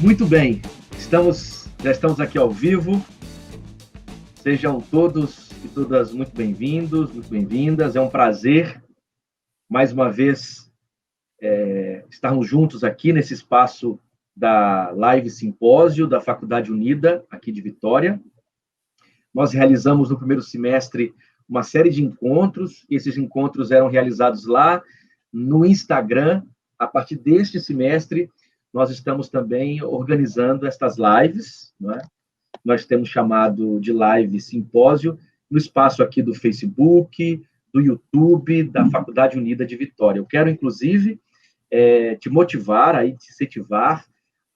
Muito bem, já estamos aqui ao vivo. Sejam todos e todas muito bem-vindos, muito bem-vindas. É um prazer, mais uma vez, estarmos juntos aqui nesse espaço da Live Simpósio da Faculdade Unida, aqui de Vitória. Nós realizamos no primeiro semestre uma série de encontros, e esses encontros eram realizados lá no Instagram. A partir deste semestre, nós estamos também organizando estas lives, não é? Nós temos chamado de Live Simpósio, no espaço aqui do Facebook, do YouTube, da Faculdade Unida de Vitória. Eu quero, inclusive, te motivar, te incentivar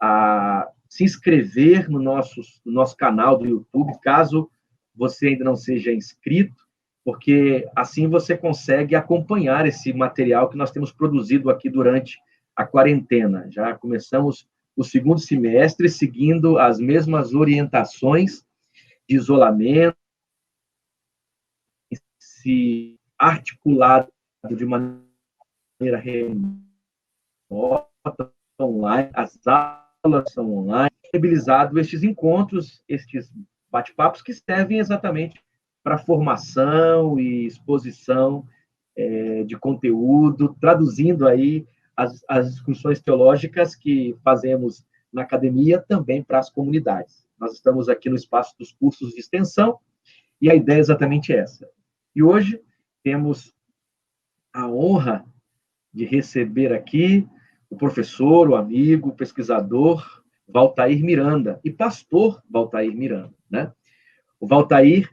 a se inscrever no nosso canal do YouTube, caso você ainda não seja inscrito, porque assim você consegue acompanhar esse material que nós temos produzido aqui durante a quarentena. Já começamos o segundo semestre seguindo as mesmas orientações de isolamento, se articulado de maneira remota, online, as aulas são online, disponibilizado estes encontros, estes bate-papos que servem exatamente para formação e exposição de conteúdo, traduzindo aí as discussões teológicas que fazemos na academia também para as comunidades. Nós estamos aqui no espaço dos cursos de extensão e a ideia é exatamente essa. E hoje temos a honra de receber aqui o professor, o amigo, o pesquisador Valtair Miranda e pastor Valtair Miranda, né? O Valtair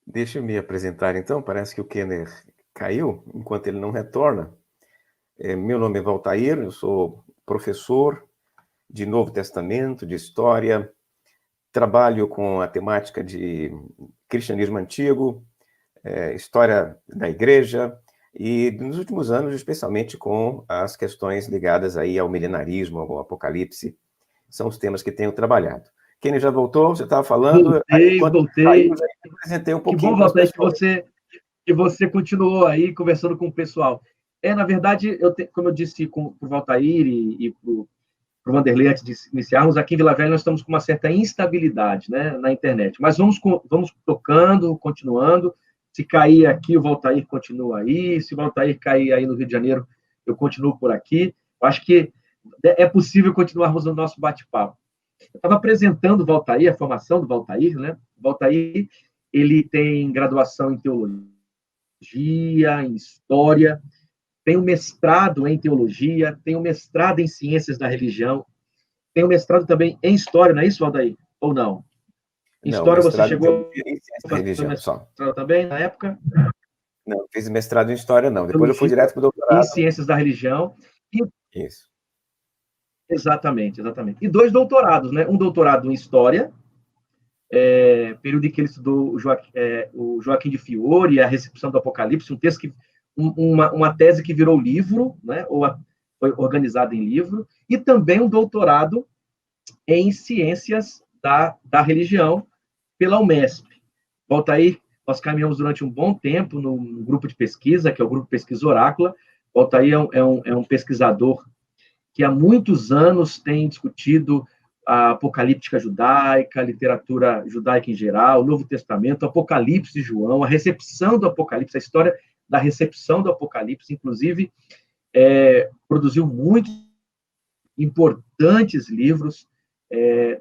Deixa eu me apresentar, então. Parece que o Kenner caiu, enquanto ele não retorna. Meu nome é Valtair, eu sou professor de Novo Testamento, de História, trabalho com a temática de cristianismo antigo, história da igreja, e nos últimos anos, especialmente com as questões ligadas aí ao milenarismo, ao Apocalipse, são os temas que tenho trabalhado. Kenner já voltou? Você estava falando? Voltei. Eu já apresentei um Que pouquinho bom, para as Valtair, pessoas. que você continuou aí conversando com o pessoal. Na verdade, como eu disse para o Valtair e para o Vanderlei, antes de iniciarmos, aqui em Vila Velha nós estamos com uma certa instabilidade, né, na internet. Mas vamos tocando, continuando. Se cair aqui, o Valtair continua aí. Se o Valtair cair aí no Rio de Janeiro, eu continuo por aqui. Eu acho que é possível continuarmos o nosso bate-papo. Eu estava apresentando o Valtair, a formação do Valtair, né? O Valtair, ele tem graduação em teologia, em história, tem um mestrado em teologia, tem um mestrado em ciências da religião, tem um mestrado também em história, não é isso, Valtair? Ou não? Em Não, história você mestrado em chegou teologia e ciência a da fazer um religião, só. mestrado também, na época? Não, fiz mestrado em história, não. Depois eu fui Teologia direto para o e doutorado. ciências da religião. E, Isso. exatamente. E 2 doutorados, né? Um doutorado em história, período em que ele estudou o Joaquim de Fiore, a recepção do Apocalipse, um texto uma tese que virou livro, né? Ou foi organizada em livro, e também um doutorado em ciências da religião pela Unesp. Valtair, nós caminhamos durante um bom tempo no grupo de pesquisa, que é o Grupo Pesquisa Orácula. Valtair é um pesquisador que há muitos anos tem discutido a apocalíptica judaica, a literatura judaica em geral, o Novo Testamento, o Apocalipse de João, a recepção do Apocalipse, a história da recepção do Apocalipse, inclusive, produziu muitos importantes livros.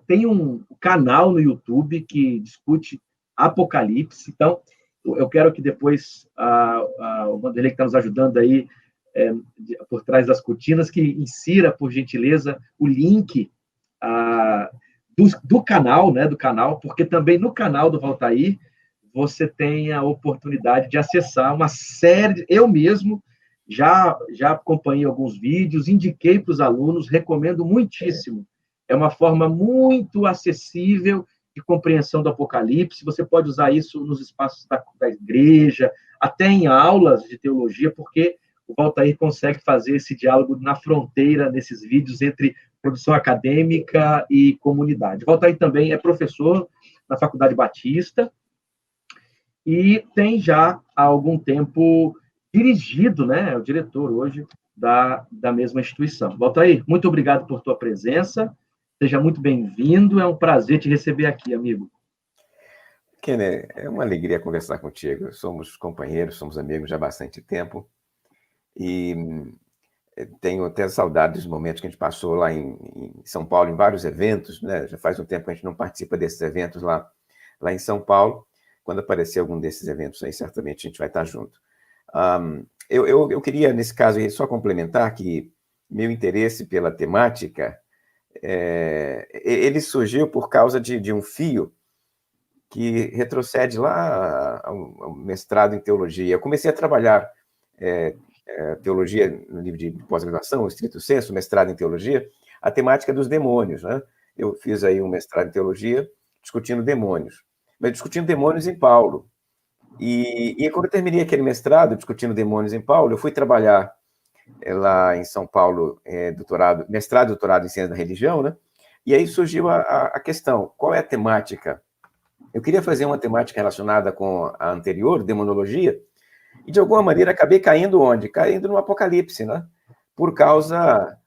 Tem um canal no YouTube que discute Apocalipse. Então, eu quero que depois o Vanderlei, que está nos ajudando aí por trás das cortinas, que insira, por gentileza, o link do canal, né, porque também no canal do Valtair você tem a oportunidade de acessar uma série. Eu mesmo já acompanhei alguns vídeos, indiquei para os alunos, recomendo muitíssimo. É uma forma muito acessível de compreensão do Apocalipse. Você pode usar isso nos espaços da igreja, até em aulas de teologia, porque o Valtair consegue fazer esse diálogo na fronteira, nesses vídeos, entre produção acadêmica e comunidade. O Valtair também é professor na Faculdade Batista e tem já há algum tempo dirigido, né, é o diretor hoje da mesma instituição. Valtair, muito obrigado por tua presença, seja muito bem-vindo, é um prazer te receber aqui, amigo. Kenner, é uma alegria conversar contigo. Somos companheiros, somos amigos já há bastante tempo e tenho até saudade dos momentos que a gente passou lá em São Paulo, em vários eventos, né? Já faz um tempo que a gente não participa desses eventos lá em São Paulo. Quando aparecer algum desses eventos aí, certamente a gente vai estar junto. Eu queria, nesse caso aí, só complementar que meu interesse pela temática, ele surgiu por causa de um fio que retrocede lá ao mestrado em teologia. Eu comecei a trabalhar teologia no nível de pós-graduação, estrito senso, mestrado em teologia, a temática dos demônios, né? Eu fiz aí um mestrado em teologia discutindo demônios, mas discutindo demônios em Paulo. E quando eu terminei aquele mestrado discutindo demônios em Paulo, eu fui trabalhar lá em São Paulo, mestrado e doutorado em ciência da religião, né? E aí surgiu a questão, qual é a temática? Eu queria fazer uma temática relacionada com a anterior, demonologia, e de alguma maneira acabei caindo onde? Caindo no Apocalipse, né? Por causa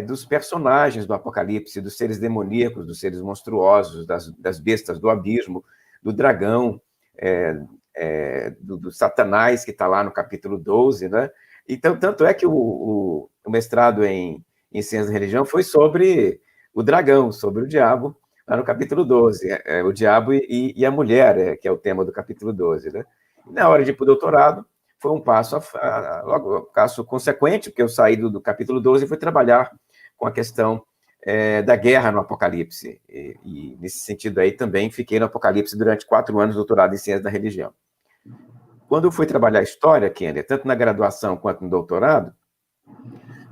dos personagens do Apocalipse, dos seres demoníacos, dos seres monstruosos, das bestas do abismo, do dragão, do Satanás, que está lá no capítulo 12, né? Então, tanto é que o mestrado em ciência da religião foi sobre o dragão, sobre o diabo, lá no capítulo 12, o diabo e a mulher, que é o tema do capítulo 12, né? E na hora de ir para o doutorado, foi um passo consequente, porque eu saí do capítulo 12 e fui trabalhar com a questão da guerra no Apocalipse. E nesse sentido aí também fiquei no Apocalipse durante 4 anos, doutorado em ciência da religião. Quando eu fui trabalhar história, Kenner, tanto na graduação quanto no doutorado,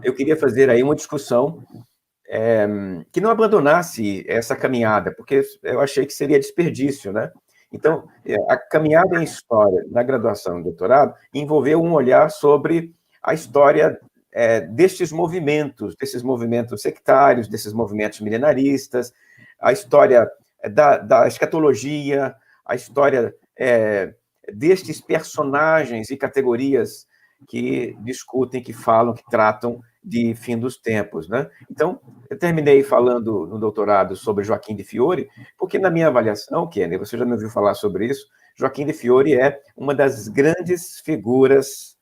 eu queria fazer aí uma discussão que não abandonasse essa caminhada, porque eu achei que seria desperdício, né? Então, a caminhada em história na graduação e doutorado envolveu um olhar sobre a história desses movimentos sectários, desses movimentos milenaristas, a história da escatologia, a história destes personagens e categorias que discutem, que falam, que tratam de fim dos tempos, né? Então, eu terminei falando no doutorado sobre Joaquim de Fiori, porque na minha avaliação, Kenner, você já me ouviu falar sobre isso, Joaquim de Fiori é uma das grandes figuras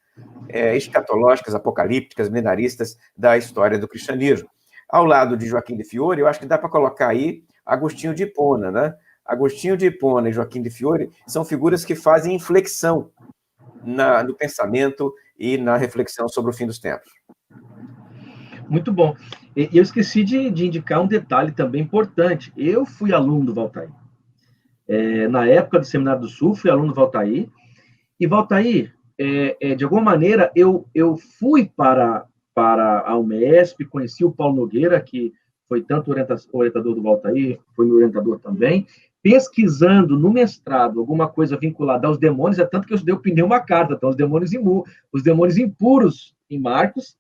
escatológicas, apocalípticas, milenaristas da história do cristianismo. Ao lado de Joaquim de Fiori, eu acho que dá para colocar aí Agostinho de Hipona, né? Agostinho de Hipona e Joaquim de Fiori são figuras que fazem inflexão no pensamento e na reflexão sobre o fim dos tempos. Muito bom. E eu esqueci de indicar um detalhe também importante. Eu fui aluno do Valtair. Na época do Seminário do Sul, fui aluno do Valtair. E, Valtair, de alguma maneira, eu fui para a UMESP, conheci o Paulo Nogueira, que foi tanto orientador do Valtair, foi meu orientador também, pesquisando no mestrado alguma coisa vinculada aos demônios, é tanto que eu estudei o pneu uma carta, então, os demônios impuros em Marcos,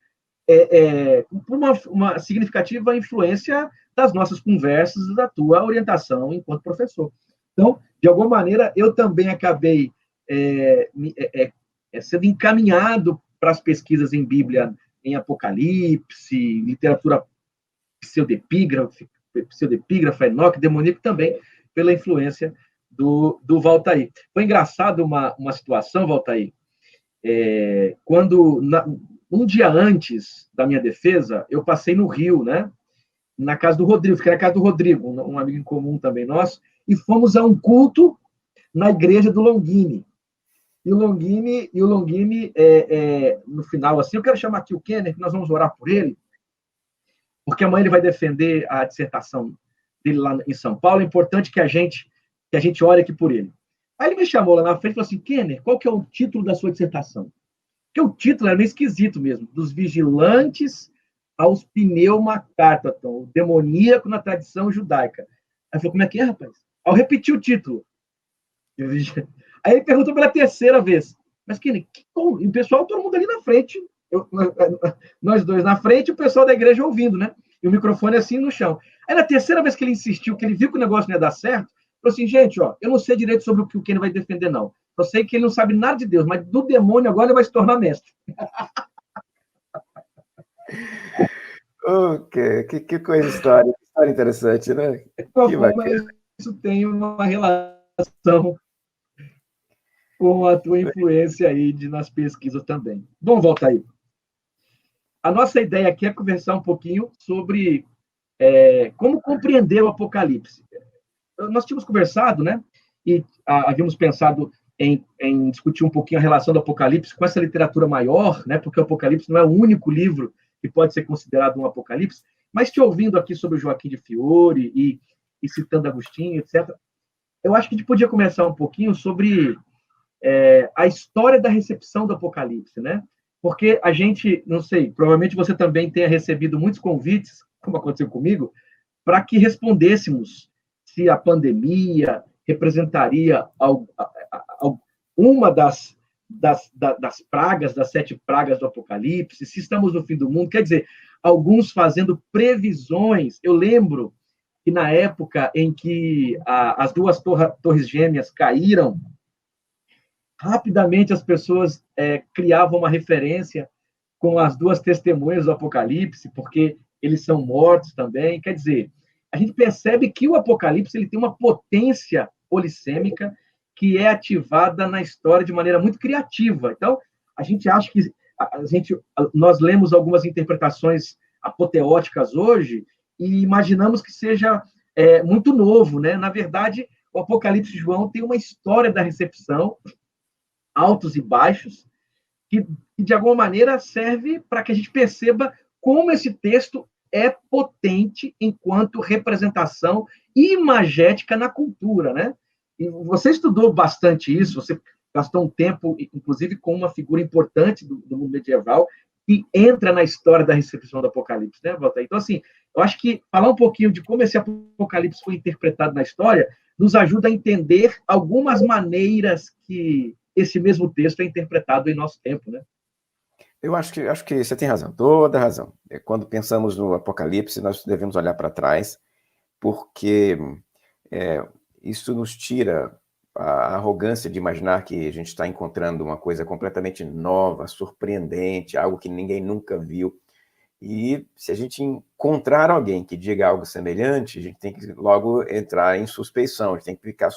por uma significativa influência das nossas conversas e da tua orientação enquanto professor. Então, de alguma maneira, eu também acabei sendo encaminhado para as pesquisas em Bíblia, em Apocalipse, literatura pseudepígrafa, Enoque, demoníaco, também pela influência do Valtair. Foi engraçado uma situação, Valtair, quando, um dia antes da minha defesa, eu passei no Rio, né? Na casa do Rodrigo, fiquei na casa do Rodrigo, um amigo em comum também nosso, e fomos a um culto na igreja do Longini. E o Longini, no final, assim, eu quero chamar aqui o Kenner, que nós vamos orar por ele, porque amanhã ele vai defender a dissertação dele lá em São Paulo. É importante que a gente ore aqui por ele. Aí ele me chamou lá na frente e falou assim: Kenner, qual que é o título da sua dissertação? Porque o título era meio esquisito mesmo, dos vigilantes aos pneumacártaton, o demoníaco na tradição judaica. Aí eu falei: como é que é, rapaz? Aí eu repeti o título. Aí ele perguntou pela terceira vez: mas Kenner, e o pessoal, todo mundo ali na frente, nós dois na frente, e o pessoal da igreja ouvindo, né? E o microfone assim no chão. Aí na terceira vez que ele insistiu, que ele viu que o negócio não ia dar certo, falou assim: gente, ó, eu não sei direito sobre o que o Kenner vai defender, não. Só sei que ele não sabe nada de Deus, mas do demônio agora ele vai se tornar mestre. Que coisa história interessante, né? De alguma Que forma, bacana. isso tem uma relação com a tua influência aí nas pesquisas também. Vamos voltar aí. A nossa ideia aqui é conversar um pouquinho sobre como compreender o Apocalipse. Nós tínhamos conversado, né? E havíamos pensado em discutir um pouquinho a relação do Apocalipse com essa literatura maior, né? Porque o Apocalipse não é o único livro que pode ser considerado um Apocalipse. Mas te ouvindo aqui sobre o Joaquim de Fiore e citando Agostinho, etc., eu acho que a gente podia começar um pouquinho sobre a história da recepção do Apocalipse, né? Porque a gente, não sei, provavelmente você também tenha recebido muitos convites, como aconteceu comigo, para que respondêssemos se a pandemia representaria uma das pragas, das 7 pragas do Apocalipse, se estamos no fim do mundo. Quer dizer, alguns fazendo previsões. Eu lembro que na época em que as 2 torres gêmeas caíram, rapidamente as pessoas criavam uma referência com as 2 testemunhas do Apocalipse, porque eles são mortos também. Quer dizer, a gente percebe que o Apocalipse ele tem uma potência polissêmica que é ativada na história de maneira muito criativa. Então, a gente acha que nós lemos algumas interpretações apoteóticas hoje e imaginamos que seja muito novo, né? Na verdade, o Apocalipse de João tem uma história da recepção, altos e baixos, que de alguma maneira serve para que a gente perceba como esse texto é potente enquanto representação imagética na cultura, né? E você estudou bastante isso, você gastou um tempo, inclusive, com uma figura importante do mundo medieval, que entra na história da recepção do Apocalipse, né, Walter? Então, assim, eu acho que falar um pouquinho de como esse Apocalipse foi interpretado na história nos ajuda a entender algumas maneiras que esse mesmo texto é interpretado em nosso tempo, né? Eu acho que você tem razão, toda razão. Quando pensamos no Apocalipse, nós devemos olhar para trás, porque isso nos tira a arrogância de imaginar que a gente está encontrando uma coisa completamente nova, surpreendente, algo que ninguém nunca viu. E se a gente encontrar alguém que diga algo semelhante, a gente tem que logo entrar em suspeição, a gente tem que ficar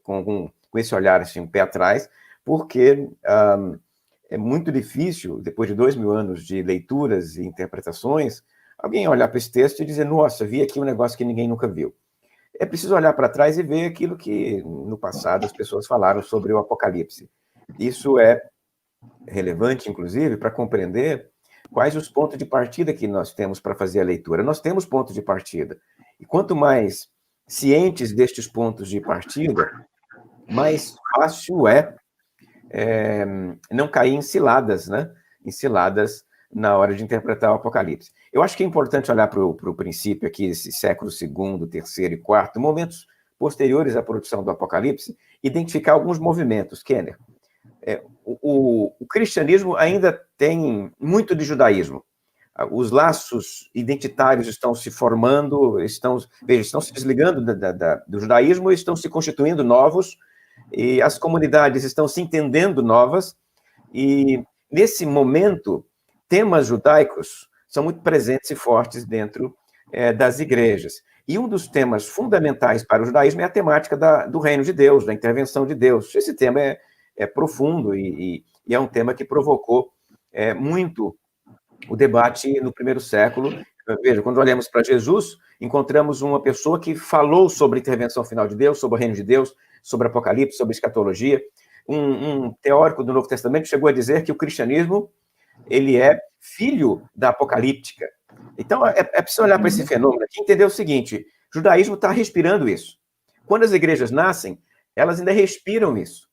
com esse olhar assim, um pé atrás, porque é muito difícil, depois de 2000 anos de leituras e interpretações, alguém olhar para esse texto e dizer, nossa, vi aqui um negócio que ninguém nunca viu. É preciso olhar para trás e ver aquilo que, no passado, as pessoas falaram sobre o Apocalipse. Isso é relevante, inclusive, para compreender quais os pontos de partida que nós temos para fazer a leitura. Nós temos pontos de partida. E quanto mais cientes destes pontos de partida, mais fácil não cair em ciladas, né? Em ciladas na hora de interpretar o Apocalipse. Eu acho que é importante olhar para o princípio aqui, esse século II, III e IV, momentos posteriores à produção do Apocalipse, identificar alguns movimentos. Kenner, o cristianismo ainda tem muito de judaísmo. Os laços identitários estão se formando, estão se desligando do judaísmo e estão se constituindo novos, e as comunidades estão se entendendo novas, e nesse momento, temas judaicos são muito presentes e fortes dentro das igrejas. E um dos temas fundamentais para o judaísmo é a temática do reino de Deus, da intervenção de Deus. Esse tema é profundo e é um tema que provocou muito o debate no primeiro século. Veja, quando olhamos para Jesus, encontramos uma pessoa que falou sobre a intervenção final de Deus, sobre o reino de Deus, sobre Apocalipse, sobre escatologia. Um teórico do Novo Testamento chegou a dizer que o cristianismo ele é filho da apocalíptica. Então, é preciso olhar para esse fenômeno aqui e entender o seguinte, o judaísmo está respirando isso. Quando as igrejas nascem, elas ainda respiram isso.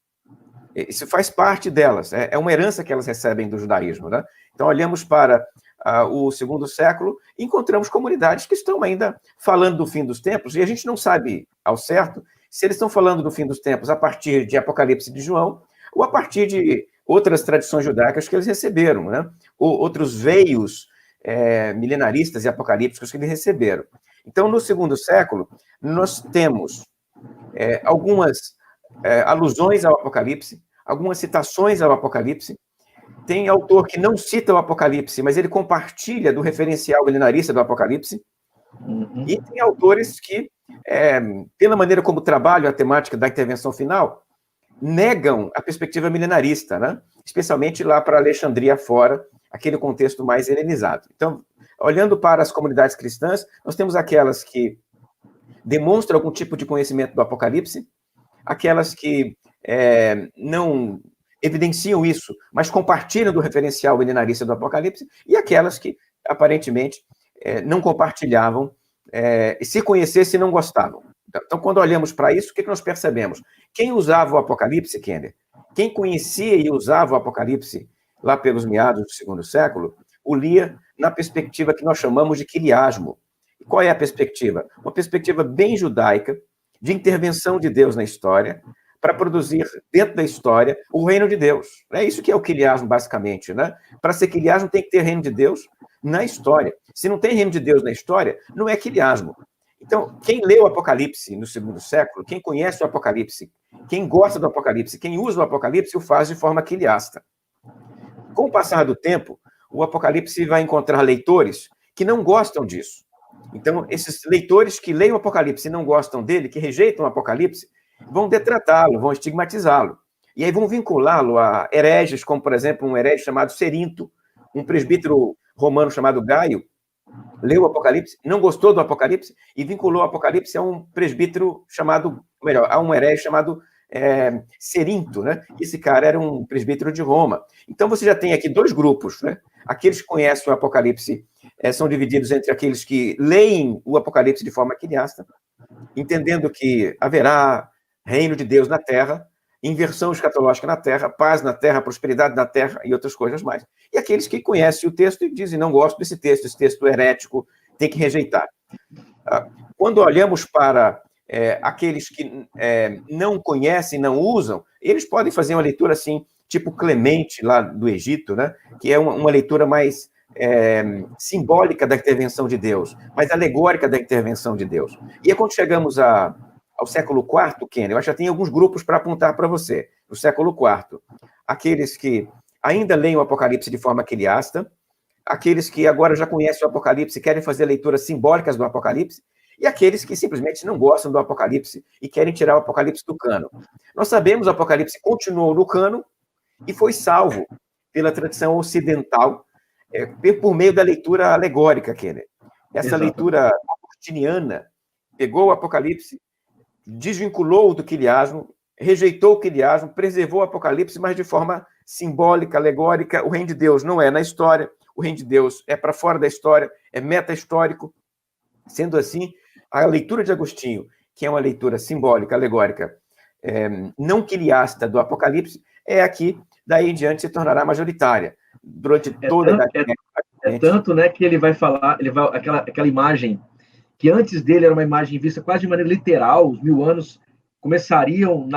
Isso faz parte delas, é uma herança que elas recebem do judaísmo, né? Então, olhamos para o segundo século e encontramos comunidades que estão ainda falando do fim dos tempos, e a gente não sabe ao certo se eles estão falando do fim dos tempos a partir de Apocalipse de João ou a partir de outras tradições judaicas que eles receberam, né? Ou outros veios milenaristas e apocalípticos que eles receberam. Então, no segundo século, nós temos algumas alusões ao Apocalipse, algumas citações ao Apocalipse. Tem autor que não cita o Apocalipse, mas ele compartilha do referencial milenarista do Apocalipse. E tem autores que, pela maneira como trabalham a temática da intervenção final, negam a perspectiva milenarista, né? Especialmente lá para Alexandria fora, aquele contexto mais helenizado. Então, olhando para as comunidades cristãs, nós temos aquelas que demonstram algum tipo de conhecimento do Apocalipse, aquelas que não evidenciam isso, mas compartilham do referencial milenarista do Apocalipse, e aquelas que, aparentemente, não compartilhavam, e se conhecessem, não gostavam. Então, quando olhamos para isso, o que nós percebemos? Quem usava o Apocalipse, Kenner, quem conhecia e usava o Apocalipse lá pelos meados do segundo século, o lia na perspectiva que nós chamamos de quiliasmo. E qual é a perspectiva? Uma perspectiva bem judaica, de intervenção de Deus na história, para produzir dentro da história o reino de Deus. É isso que é o quiliasmo, basicamente, né? Para ser quiliasmo, tem que ter reino de Deus na história. Se não tem reino de Deus na história, não é quiliasmo. Então, quem lê o Apocalipse no segundo século, quem conhece o Apocalipse, quem gosta do Apocalipse, quem usa o Apocalipse, o faz de forma quiliasta. Com o passar do tempo, o Apocalipse vai encontrar leitores que não gostam disso. Então, esses leitores que leem o Apocalipse e não gostam dele, que rejeitam o Apocalipse, vão detratá-lo, vão estigmatizá-lo. E aí vão vinculá-lo a hereges, como, por exemplo, um herege chamado Cerinto, um presbítero romano chamado Gaio, leu o Apocalipse, não gostou do Apocalipse e vinculou o Apocalipse a um presbítero chamado, melhor, a um herege chamado Cerinto, né? Esse cara era um presbítero de Roma. Então você já tem aqui dois grupos, né? Aqueles que conhecem o Apocalipse são divididos entre aqueles que leem o Apocalipse de forma quiliasta, entendendo que haverá reino de Deus na Terra, inversão escatológica na Terra, paz na Terra, prosperidade na Terra e outras coisas mais. E aqueles que conhecem o texto e dizem, não gosto desse texto, esse texto herético, tem que rejeitar. Quando olhamos para aqueles que não conhecem, não usam, eles podem fazer uma leitura assim, tipo Clemente, lá do Egito, né? Que é uma leitura mais simbólica da intervenção de Deus, mais alegórica da intervenção de Deus. E aí, quando chegamos ao século IV, Kenner, eu acho que já tem alguns grupos para apontar para você. No século IV, aqueles que ainda leem o Apocalipse de forma quiliasta, aqueles que agora já conhecem o Apocalipse e querem fazer leituras simbólicas do Apocalipse, e aqueles que simplesmente não gostam do Apocalipse e querem tirar o Apocalipse do cano. Nós sabemos que o Apocalipse continuou no cano e foi salvo pela tradição ocidental por meio da leitura alegórica, Kenner. Essa leitura agostiniana pegou o Apocalipse, desvinculou-o do quiliasmo, rejeitou o quiliasmo, preservou o Apocalipse, mas de forma simbólica, alegórica. O reino de Deus não é na história, o reino de Deus é para fora da história, é meta-histórico. Sendo assim, a leitura de Agostinho, que é uma leitura simbólica, alegórica, não quiliasta do Apocalipse, é aqui, daí em diante, se tornará majoritária. Durante toda a Idade Média. É tanto, né, que ele vai falar, aquela imagem que antes dele era uma imagem vista quase de maneira literal, os 1000 anos começariam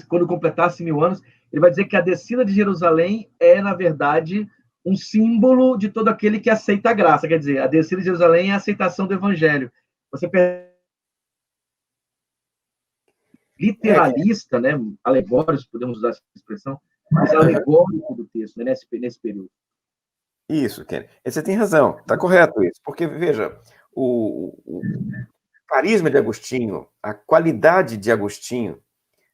quando completasse 1000 anos, ele vai dizer que a descida de Jerusalém é, na verdade, um símbolo de todo aquele que aceita a graça, quer dizer, a descida de Jerusalém é a aceitação do evangelho. Você literalista, né, alegórico, podemos usar essa expressão, mas alegórico do texto, né, nesse período. Isso, Ken. Você tem razão, está correto isso, porque, veja, o carisma de Agostinho, a qualidade de Agostinho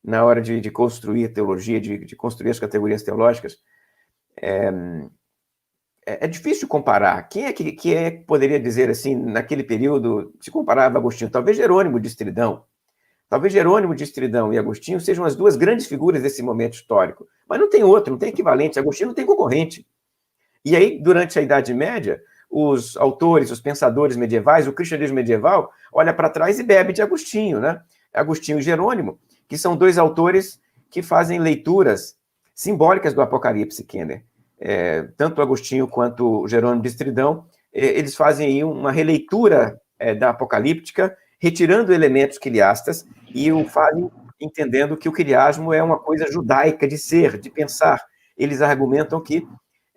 na hora de construir teologia, de construir as categorias teológicas, é difícil comparar. Quem é que poderia dizer assim, naquele período, se comparava a Agostinho? Talvez Jerônimo de Estridão. Talvez Jerônimo de Estridão e Agostinho sejam as duas grandes figuras desse momento histórico. Mas não tem outro, não tem equivalente. Agostinho não tem concorrente. E aí, durante a Idade Média, os autores, os pensadores medievais, o cristianismo medieval, olha para trás e bebe de Agostinho, né? Agostinho e Jerônimo, que são dois autores que fazem leituras simbólicas do Apocalipse, Kenner. Tanto Agostinho quanto Jerônimo de Estridão, eles fazem aí uma releitura da apocalíptica, retirando elementos quiliastas, e o fazem entendendo que o quiliasmo é uma coisa judaica de ser, de pensar. Eles argumentam que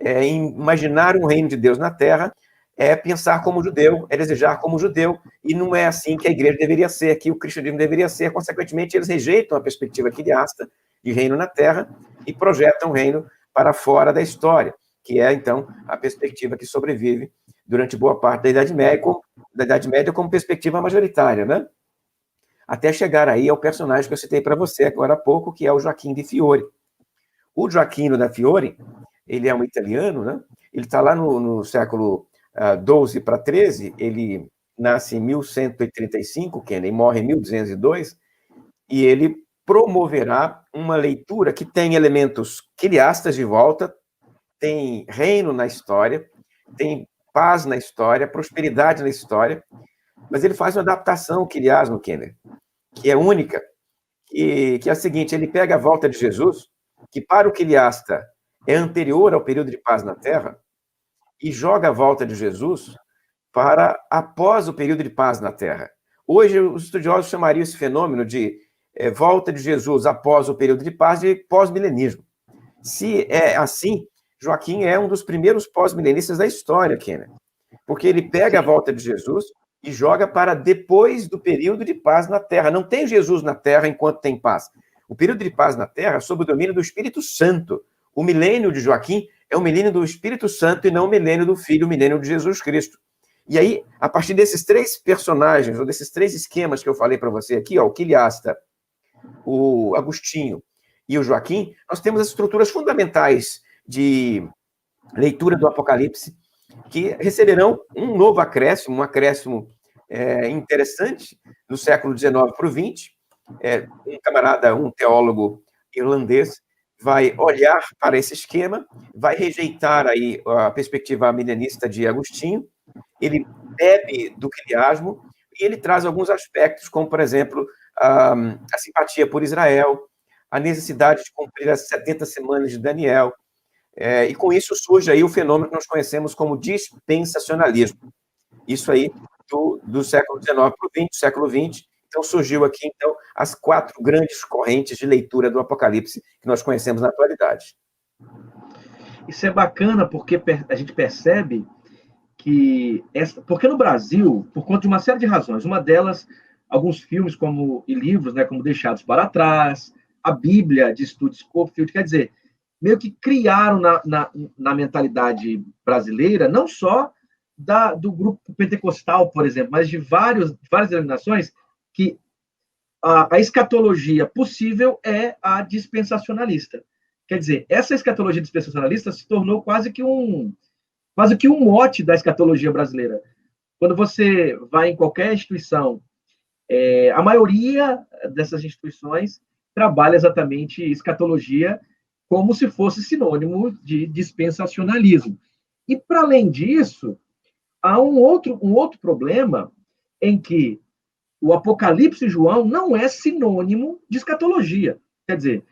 imaginar um reino de Deus na Terra é pensar como judeu, é desejar como judeu, e não é assim que a igreja deveria ser, que o cristianismo deveria ser. Consequentemente, eles rejeitam a perspectiva quiliasta de reino na Terra e projeta um reino para fora da história, que é, então, a perspectiva que sobrevive durante boa parte da Idade Média como perspectiva majoritária, né? Até chegar aí ao personagem que eu citei para você agora há pouco, que é o Joaquim de Fiore. O Joaquino da Fiore, ele é um italiano, né? Ele está lá no século XII para XIII, ele nasce em 1135, Kennedy, morre em 1202, e ele promoverá uma leitura que tem elementos quiliastas de volta, tem reino na história, tem paz na história, prosperidade na história, mas ele faz uma adaptação quiliasmo, Kennedy, que é única, que é a seguinte: ele pega a volta de Jesus, que para o quiliasta é anterior ao período de paz na Terra, e joga a volta de Jesus para após o período de paz na Terra. Hoje, os estudiosos chamariam esse fenômeno de volta de Jesus após o período de paz de pós-milenismo. Se é assim, Joaquim é um dos primeiros pós-milenistas da história, Kenneth, porque ele pega a volta de Jesus e joga para depois do período de paz na Terra. Não tem Jesus na Terra enquanto tem paz. O período de paz na Terra é sob o domínio do Espírito Santo. O milênio de Joaquim é o milênio do Espírito Santo e não o milênio do Filho, o milênio de Jesus Cristo. E aí, a partir desses três personagens, ou desses três esquemas que eu falei para você aqui, ó, o quiliasta, o Agostinho e o Joaquim, nós temos as estruturas fundamentais de leitura do Apocalipse, que receberão um novo acréscimo, um acréscimo interessante, no século XIX para o XX. Um camarada, um teólogo irlandês, vai olhar para esse esquema, vai rejeitar aí a perspectiva milenista de Agostinho, ele bebe do quiliasmo e ele traz alguns aspectos, como, por exemplo, a simpatia por Israel, a necessidade de cumprir as 70 semanas de Daniel, e com isso surge aí o fenômeno que nós conhecemos como dispensacionalismo. Isso aí do século XIX para o XX, século XX. Então surgiu aqui, então, as 4 grandes correntes de leitura do Apocalipse que nós conhecemos na atualidade. Isso é bacana porque a gente percebe que... Porque no Brasil, por conta de uma série de razões, uma delas, alguns filmes e livros, né, como Deixados para Trás, a Bíblia de Stuart Scofield, quer dizer, meio que criaram na mentalidade brasileira, não só do grupo pentecostal, por exemplo, mas de várias denominações, que a escatologia possível é a dispensacionalista. Quer dizer, essa escatologia dispensacionalista se tornou quase que um mote da escatologia brasileira. Quando você vai em qualquer instituição, a maioria dessas instituições trabalha exatamente escatologia como se fosse sinônimo de dispensacionalismo. E, para além disso, há um outro problema em que o Apocalipse de João não é sinônimo de escatologia. Quer dizer,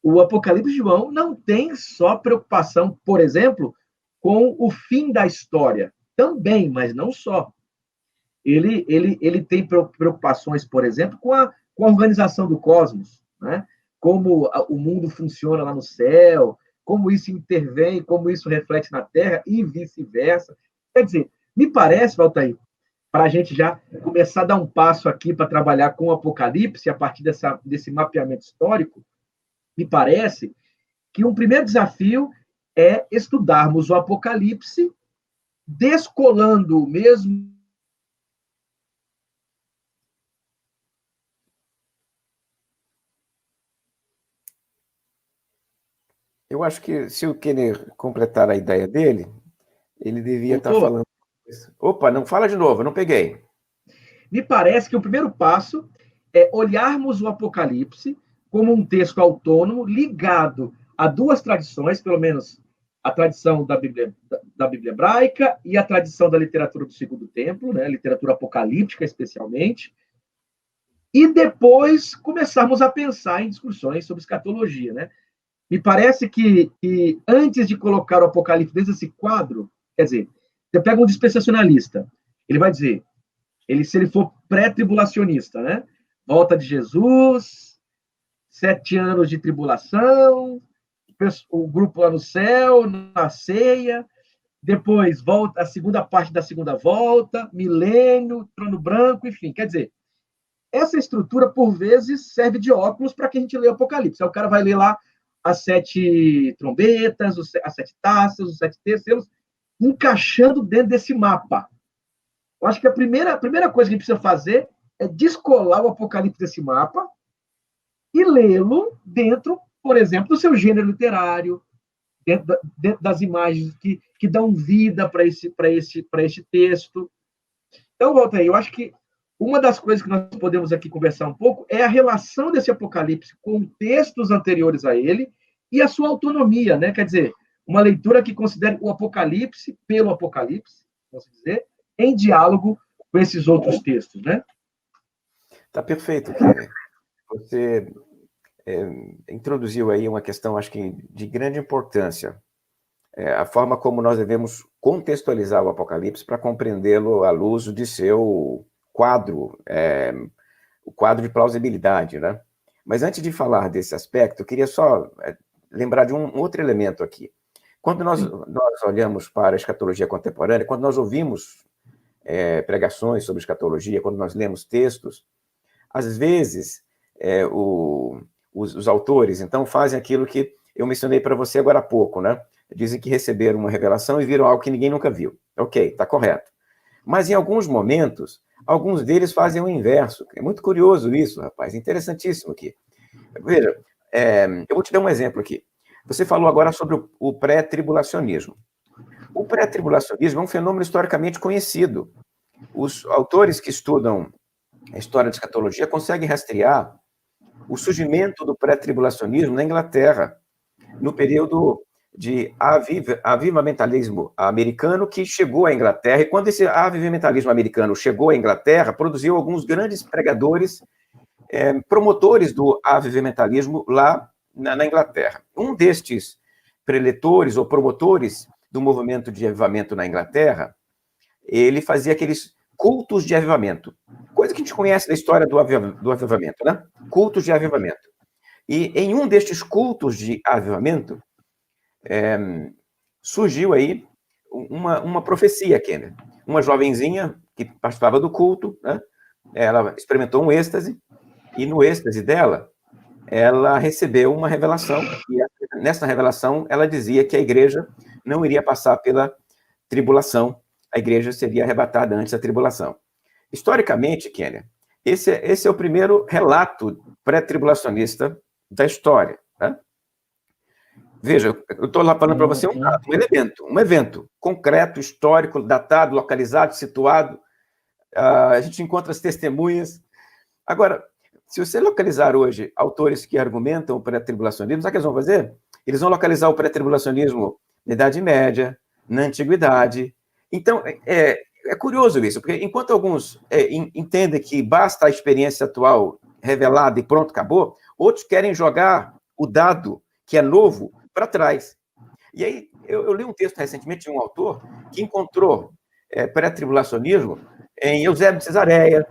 o Apocalipse de João não tem só preocupação, por exemplo, com o fim da história. Também, mas não só. Ele tem preocupações, por exemplo, com a organização do cosmos, né? Como o mundo funciona lá no céu, como isso intervém, como isso reflete na Terra e vice-versa. Quer dizer, me parece, Valtair, para a gente já começar a dar um passo aqui para trabalhar com o Apocalipse, a partir desse mapeamento histórico, me parece que um primeiro desafio é estudarmos o Apocalipse descolando mesmo. Eu acho que, se o Kenner completar a ideia dele, ele devia estar falando. Opa, não fala de novo, eu não peguei. Me parece que o primeiro passo é olharmos o Apocalipse como um texto autônomo ligado a 2 tradições, pelo menos a tradição da Bíblia hebraica e a tradição da literatura do Segundo Templo, né, literatura apocalíptica especialmente, e depois começarmos a pensar em discussões sobre escatologia, né? Me parece que antes de colocar o Apocalipse dentro desse quadro, quer dizer, você pega um dispensacionalista, ele vai dizer, se ele for pré-tribulacionista, né? Volta de Jesus, 7 anos de tribulação, o grupo lá no céu, na ceia, depois volta a segunda parte da segunda volta, milênio, trono branco, enfim, quer dizer, essa estrutura, por vezes, serve de óculos para que a gente leia o Apocalipse. Aí o cara vai ler lá as 7 trombetas, as 7 taças, os 7 tercelos, encaixando dentro desse mapa. Eu acho que a primeira coisa que a gente precisa fazer é descolar o Apocalipse desse mapa e lê-lo dentro, por exemplo, do seu gênero literário, dentro das imagens que dão vida para esse texto. Então, Walter, eu acho que uma das coisas que nós podemos aqui conversar um pouco é a relação desse Apocalipse com textos anteriores a ele e a sua autonomia, né? Quer dizer, uma leitura que considere o Apocalipse pelo Apocalipse, posso dizer, em diálogo com esses outros textos, né? Tá perfeito, Kenner. Você introduziu aí uma questão, acho que de grande importância. A forma como nós devemos contextualizar o Apocalipse para compreendê-lo à luz de seu quadro, o quadro de plausibilidade, né? Mas antes de falar desse aspecto, eu queria só lembrar de um outro elemento aqui. Quando nós olhamos para a escatologia contemporânea, quando nós ouvimos pregações sobre escatologia, quando nós lemos textos, às vezes os autores, então, fazem aquilo que eu mencionei para você agora há pouco, né? Dizem que receberam uma revelação e viram algo que ninguém nunca viu. Ok, está correto. Mas em alguns momentos, alguns deles fazem o inverso. É muito curioso isso, rapaz, interessantíssimo aqui. Veja, eu vou te dar um exemplo aqui. Você falou agora sobre o pré-tribulacionismo. O pré-tribulacionismo é um fenômeno historicamente conhecido. Os autores que estudam a história de escatologia conseguem rastrear o surgimento do pré-tribulacionismo na Inglaterra, no período de avivamentalismo americano que chegou à Inglaterra, e quando esse avivamentalismo americano chegou à Inglaterra, produziu alguns grandes pregadores, promotores do avivamentalismo lá na Inglaterra. Um destes preletores ou promotores do movimento de avivamento na Inglaterra, ele fazia aqueles cultos de avivamento, coisa que a gente conhece da história do avivamento, né? Cultos de avivamento. E em um destes cultos de avivamento, surgiu aí uma profecia, Kenner. Uma jovenzinha que participava do culto, né? Ela experimentou um êxtase, e no êxtase dela, ela recebeu uma revelação, e nessa revelação ela dizia que a igreja não iria passar pela tribulação, a igreja seria arrebatada antes da tribulação. Historicamente, Kenner, esse é o primeiro relato pré-tribulacionista da história, né? Veja, eu estou lá falando para você um evento concreto, histórico, datado, localizado, situado. A gente encontra as testemunhas. Agora, se você localizar hoje autores que argumentam o pré-tribulacionismo, sabe o que eles vão fazer? Eles vão localizar o pré-tribulacionismo na Idade Média, na Antiguidade. Então, é curioso isso, porque enquanto alguns entendem que basta a experiência atual revelada e pronto, acabou, outros querem jogar o dado, que é novo, para trás. E aí, eu li um texto recentemente de um autor que encontrou pré-tribulacionismo em Eusébio de Cesareia,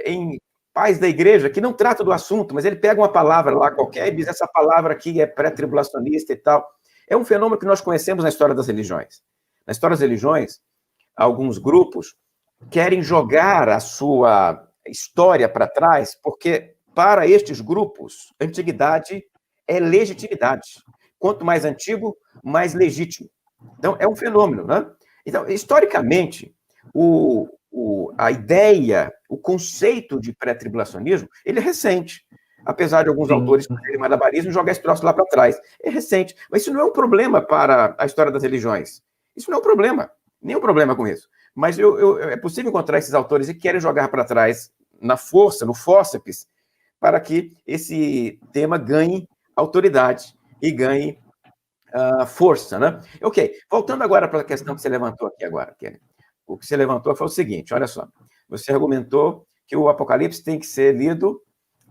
em pais da igreja, que não trata do assunto, mas ele pega uma palavra lá qualquer e diz, essa palavra aqui é pré-tribulacionista e tal. É um fenômeno que nós conhecemos na história das religiões. Na história das religiões, alguns grupos querem jogar a sua história para trás, porque para estes grupos, antiguidade é legitimidade. Quanto mais antigo, mais legítimo. Então, é um fenômeno, né? Então, historicamente, a ideia, o conceito de pré-tribulacionismo, ele é recente. Apesar de alguns autores fazerem malabarismo e jogar esse troço lá para trás. É recente. Mas isso não é um problema para a história das religiões. Isso não é um problema. Nenhum problema com isso. Mas é possível encontrar esses autores que querem jogar para trás na força, no fórceps, para que esse tema ganhe autoridade e ganhe força, né? Ok, voltando agora para a questão que você levantou aqui agora, Kenny. O que você levantou foi o seguinte, olha só. Você argumentou que o Apocalipse tem que ser lido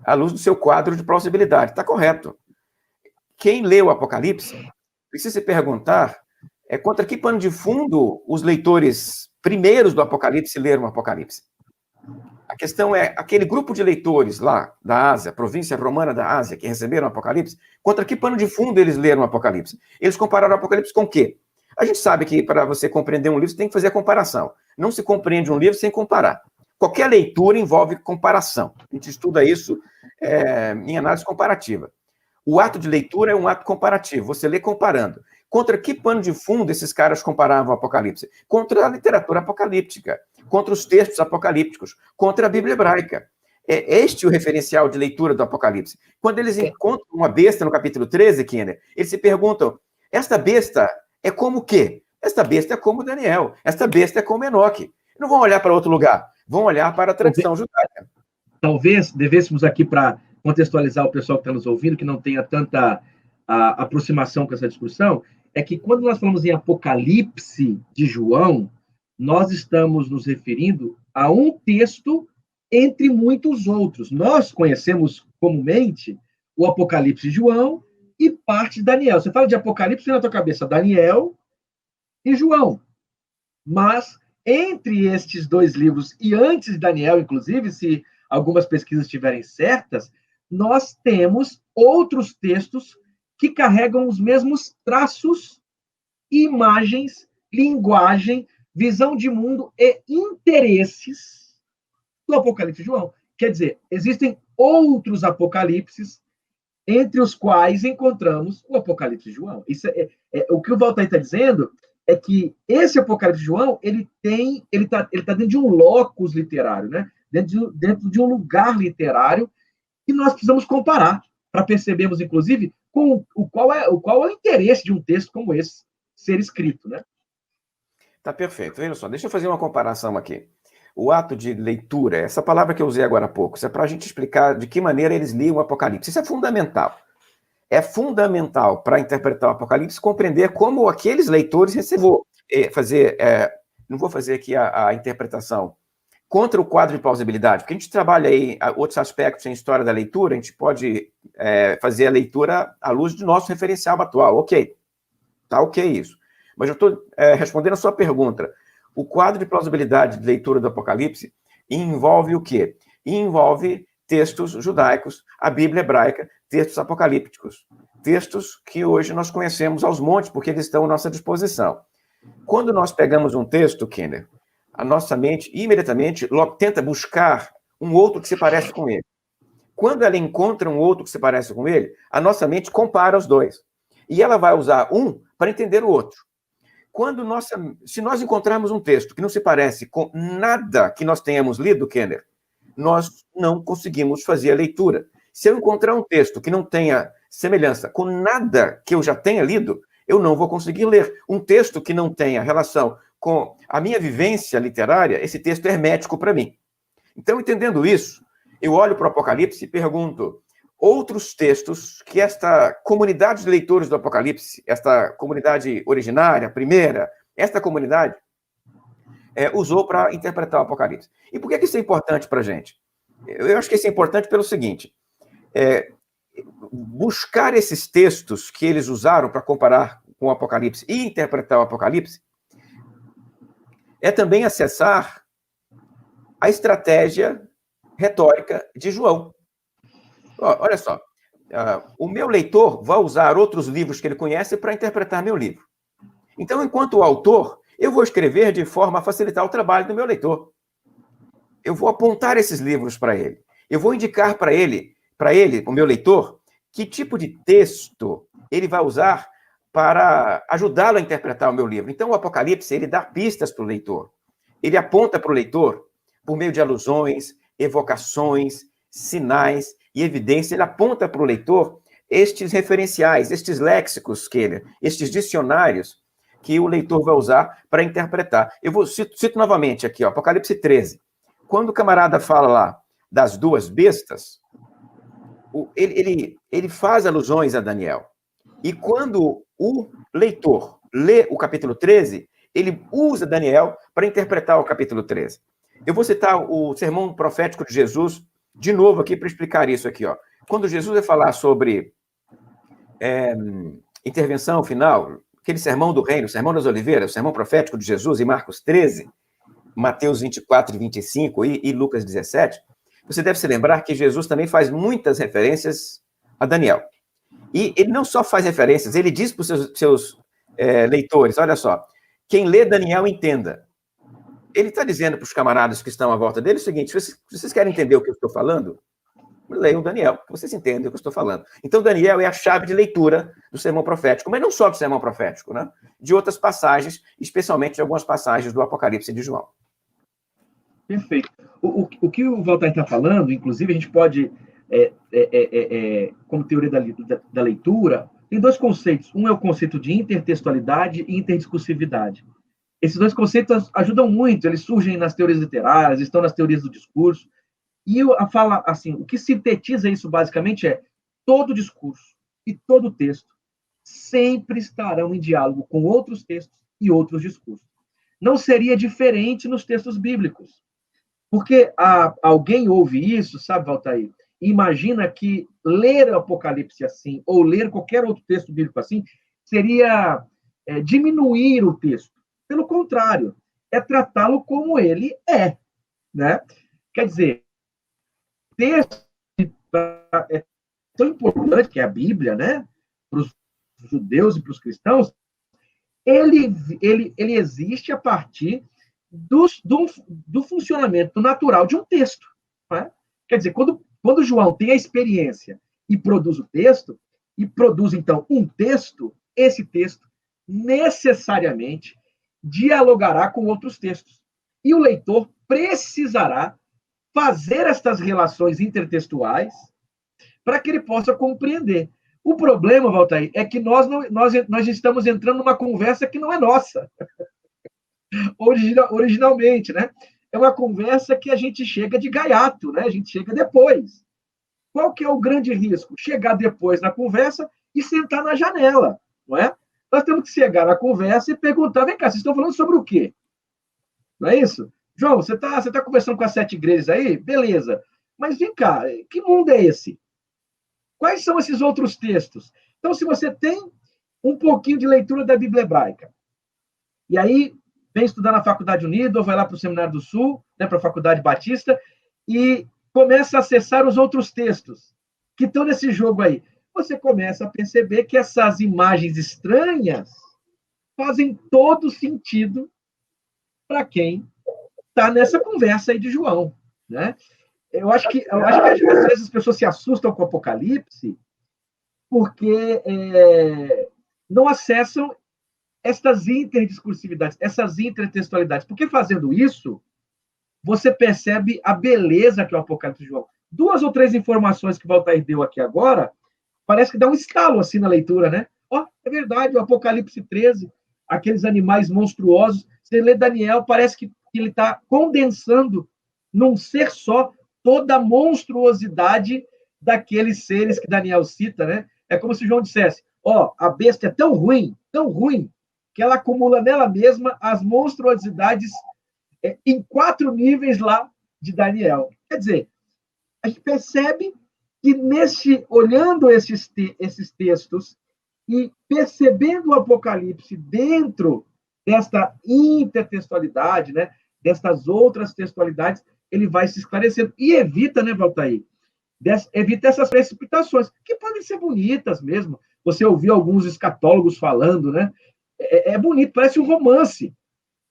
à luz do seu quadro de plausibilidade. Está correto. Quem lê o Apocalipse precisa se perguntar contra que pano de fundo os leitores primeiros do Apocalipse leram o Apocalipse. A questão é, aquele grupo de leitores lá da Ásia, província romana da Ásia, que receberam o Apocalipse, contra que pano de fundo eles leram o Apocalipse? Eles compararam o Apocalipse com o quê? A gente sabe que para você compreender um livro, você tem que fazer a comparação. Não se compreende um livro sem comparar. Qualquer leitura envolve comparação. A gente estuda isso em análise comparativa. O ato de leitura é um ato comparativo, você lê comparando. Contra que pano de fundo esses caras comparavam o Apocalipse? Contra a literatura apocalíptica, contra os textos apocalípticos, contra a Bíblia hebraica. É este o referencial de leitura do Apocalipse. Quando eles encontram uma besta no capítulo 13, Kenner, eles se perguntam, esta besta é como o quê? Esta besta é como Daniel, esta besta é como Enoque. Não vão olhar para outro lugar, vão olhar para a tradição judaica. Talvez devêssemos aqui, para contextualizar o pessoal que está nos ouvindo, que não tenha tanta aproximação com essa discussão, é que quando nós falamos em Apocalipse de João, nós estamos nos referindo a um texto entre muitos outros. Nós conhecemos comumente o Apocalipse de João e parte de Daniel. Você fala de Apocalipse, vem na tua cabeça Daniel e João. Mas entre estes dois livros, e antes de Daniel, inclusive, se algumas pesquisas estiverem certas, nós temos outros textos que carregam os mesmos traços, imagens, linguagem, visão de mundo e interesses do Apocalipse de João. Quer dizer, existem outros apocalipses, entre os quais encontramos o Apocalipse de João. Isso o que o Valtair está dizendo é que esse Apocalipse de João ele tá dentro de um locus literário, né? Dentro de um lugar literário que nós precisamos comparar para percebermos, inclusive, qual é o interesse de um texto como esse ser escrito, né? Tá perfeito. Veja só, deixa eu fazer uma comparação aqui. O ato de leitura, essa palavra que eu usei agora há pouco, isso é para a gente explicar de que maneira eles liam o Apocalipse. Isso é fundamental. É fundamental para interpretar o Apocalipse compreender como aqueles leitores receberam. Não vou fazer aqui a interpretação contra o quadro de plausibilidade, porque a gente trabalha aí outros aspectos em história da leitura, a gente pode fazer a leitura à luz do nosso referencial atual. Ok, tá ok isso. Mas eu estou respondendo a sua pergunta. O quadro de plausibilidade de leitura do Apocalipse envolve o quê? Envolve textos judaicos, a Bíblia hebraica, textos apocalípticos, textos que hoje nós conhecemos aos montes, porque eles estão à nossa disposição. Quando nós pegamos um texto, Kenner, a nossa mente imediatamente tenta buscar um outro que se parece com ele. Quando ela encontra um outro que se parece com ele, a nossa mente compara os dois. E ela vai usar um para entender o outro. Se nós encontrarmos um texto que não se parece com nada que nós tenhamos lido, Kenner, nós não conseguimos fazer a leitura. Se eu encontrar um texto que não tenha semelhança com nada que eu já tenha lido, eu não vou conseguir ler. Um texto que não tenha relação com a minha vivência literária, esse texto é hermético para mim. Então, entendendo isso, eu olho para o Apocalipse e pergunto, outros textos que esta comunidade de leitores do Apocalipse, esta comunidade originária, primeira, esta comunidade usou para interpretar o Apocalipse. E por que isso é importante para a gente? Eu acho que isso é importante pelo seguinte, buscar esses textos que eles usaram para comparar com o Apocalipse e interpretar o Apocalipse é também acessar a estratégia retórica de João. Olha só, o meu leitor vai usar outros livros que ele conhece para interpretar meu livro. Então, enquanto autor, eu vou escrever de forma a facilitar o trabalho do meu leitor. Eu vou apontar esses livros para ele. Eu vou indicar para ele, o meu leitor, que tipo de texto ele vai usar para ajudá-lo a interpretar o meu livro. Então, o Apocalipse, ele dá pistas para o leitor. Ele aponta para o leitor, por meio de alusões, evocações, sinais e evidência, ele aponta para o leitor estes referenciais, estes léxicos, estes dicionários que o leitor vai usar para interpretar. Eu cito novamente aqui, Apocalipse 13. Quando o camarada fala lá das duas bestas, ele faz alusões a Daniel. E quando o leitor lê o capítulo 13, ele usa Daniel para interpretar o capítulo 13. Eu vou citar o sermão profético de Jesus de novo aqui para explicar isso aqui. Quando Jesus vai falar sobre intervenção final, aquele sermão do reino, o sermão das oliveiras, o sermão profético de Jesus em Marcos 13, Mateus 24 e 25 e Lucas 17, você deve se lembrar que Jesus também faz muitas referências a Daniel. E ele não só faz referências, ele diz para os seus leitores, olha só, quem lê Daniel entenda. ele está dizendo para os camaradas que estão à volta dele o seguinte: se vocês querem entender o que eu estou falando, leiam Daniel, que vocês entendem o que eu estou falando. Então, Daniel é a chave de leitura do sermão profético, mas não só do sermão profético, né? De outras passagens, especialmente de algumas passagens do Apocalipse de João. Perfeito. O que o Walter está falando, inclusive, a gente pode, como teoria da leitura, tem dois conceitos. Um é o conceito de intertextualidade e interdiscursividade. Esses dois conceitos ajudam muito, eles surgem nas teorias literárias, estão nas teorias do discurso. E fala assim, o que sintetiza isso basicamente é todo discurso e todo texto sempre estarão em diálogo com outros textos e outros discursos. Não seria diferente nos textos bíblicos. Porque alguém ouve isso, sabe, Valtair? E imagina que ler o Apocalipse assim, ou ler qualquer outro texto bíblico assim, seria diminuir o texto. Pelo contrário, é tratá-lo como ele é. Né? Quer dizer, o texto é tão importante, que é a Bíblia, né? Para os judeus e para os cristãos, ele existe a partir do funcionamento natural de um texto. Né? Quer dizer, quando João tem a experiência e produz o texto, e produz, então, um texto, esse texto necessariamente dialogará com outros textos. E o leitor precisará fazer estas relações intertextuais para que ele possa compreender. O problema, Valtair, é que nós estamos entrando numa conversa que não é nossa. Originalmente, né? É uma conversa que a gente chega de gaiato, né? A gente chega depois. Qual que é o grande risco? Chegar depois na conversa e sentar na janela, não é? Nós temos que chegar na conversa e perguntar, vem cá, vocês estão falando sobre o quê? Não é isso? João, você tá conversando com as 7 igrejas aí? Beleza. Mas vem cá, que mundo é esse? Quais são esses outros textos? Então, se você tem um pouquinho de leitura da Bíblia hebraica, e aí vem estudar na Faculdade Unida, ou vai lá para o Seminário do Sul, né, para a Faculdade Batista, e começa a acessar os outros textos que estão nesse jogo aí. Você começa a perceber que essas imagens estranhas fazem todo sentido para quem está nessa conversa aí de João, né? Eu acho que às vezes as pessoas se assustam com o Apocalipse porque não acessam estas interdiscursividades, essas intertextualidades. Porque fazendo isso, você percebe a beleza que é o Apocalipse de João. 2 ou 3 informações que o Walter deu aqui agora, parece que dá um estalo assim na leitura, né? É verdade, o Apocalipse 13, aqueles animais monstruosos. Você lê Daniel, parece que ele está condensando num ser só toda a monstruosidade daqueles seres que Daniel cita, né? É como se João dissesse, a besta é tão ruim, que ela acumula nela mesma as monstruosidades em 4 níveis lá de Daniel. Quer dizer, a gente percebe que olhando esses textos e percebendo o Apocalipse dentro desta intertextualidade, né, destas outras textualidades, ele vai se esclarecendo. E evita, né, Valtair? Evita essas precipitações, que podem ser bonitas mesmo. Você ouviu alguns escatólogos falando, né? É bonito, parece um romance,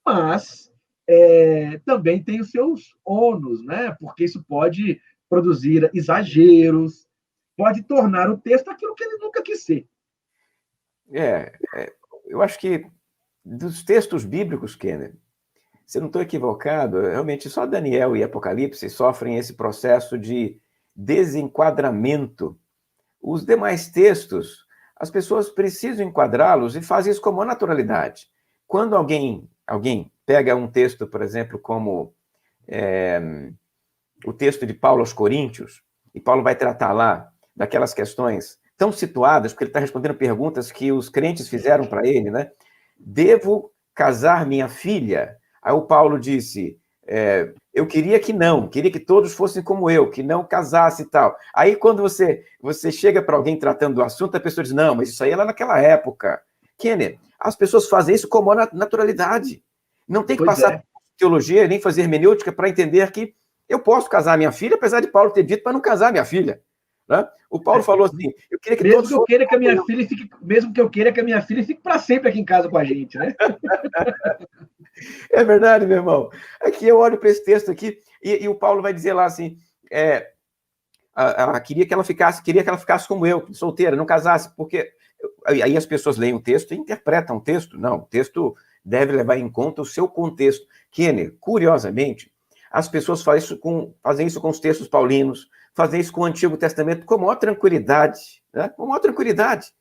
mas também tem os seus ônus, né? Porque isso pode produzir exageros, pode tornar o texto aquilo que ele nunca quis ser. Eu acho que dos textos bíblicos, Kenner, se eu não estou equivocado, realmente só Daniel e Apocalipse sofrem esse processo de desenquadramento. Os demais textos, as pessoas precisam enquadrá-los e fazem isso com uma naturalidade. Quando alguém pega um texto, por exemplo, como o texto de Paulo aos Coríntios, e Paulo vai tratar lá daquelas questões tão situadas, porque ele está respondendo perguntas que os crentes fizeram para ele, né? Devo casar minha filha? Aí o Paulo disse, eu queria que todos fossem como eu, que não casasse e tal. Aí quando você chega para alguém tratando do assunto, a pessoa diz, não, mas isso aí é lá naquela época. Kenner, as pessoas fazem isso com maior naturalidade. Não tem que passar por teologia, nem fazer hermenêutica para entender que eu posso casar minha filha, apesar de Paulo ter dito para não casar minha filha. Né? O Paulo falou assim, eu queria que mesmo todos que eu queira que a minha filha fique, mesmo que eu queira que a minha filha fique para sempre aqui em casa com a gente, né? É verdade, meu irmão. Aqui eu olho para esse texto aqui e o Paulo vai dizer lá assim, queria que ela ficasse como eu, solteira, não casasse, porque aí as pessoas leem o texto e interpretam o texto. Não, o texto deve levar em conta o seu contexto. Kenner, curiosamente, as pessoas fazem isso com os textos paulinos, fazem isso com o Antigo Testamento com maior tranquilidade, né? Com maior tranquilidade.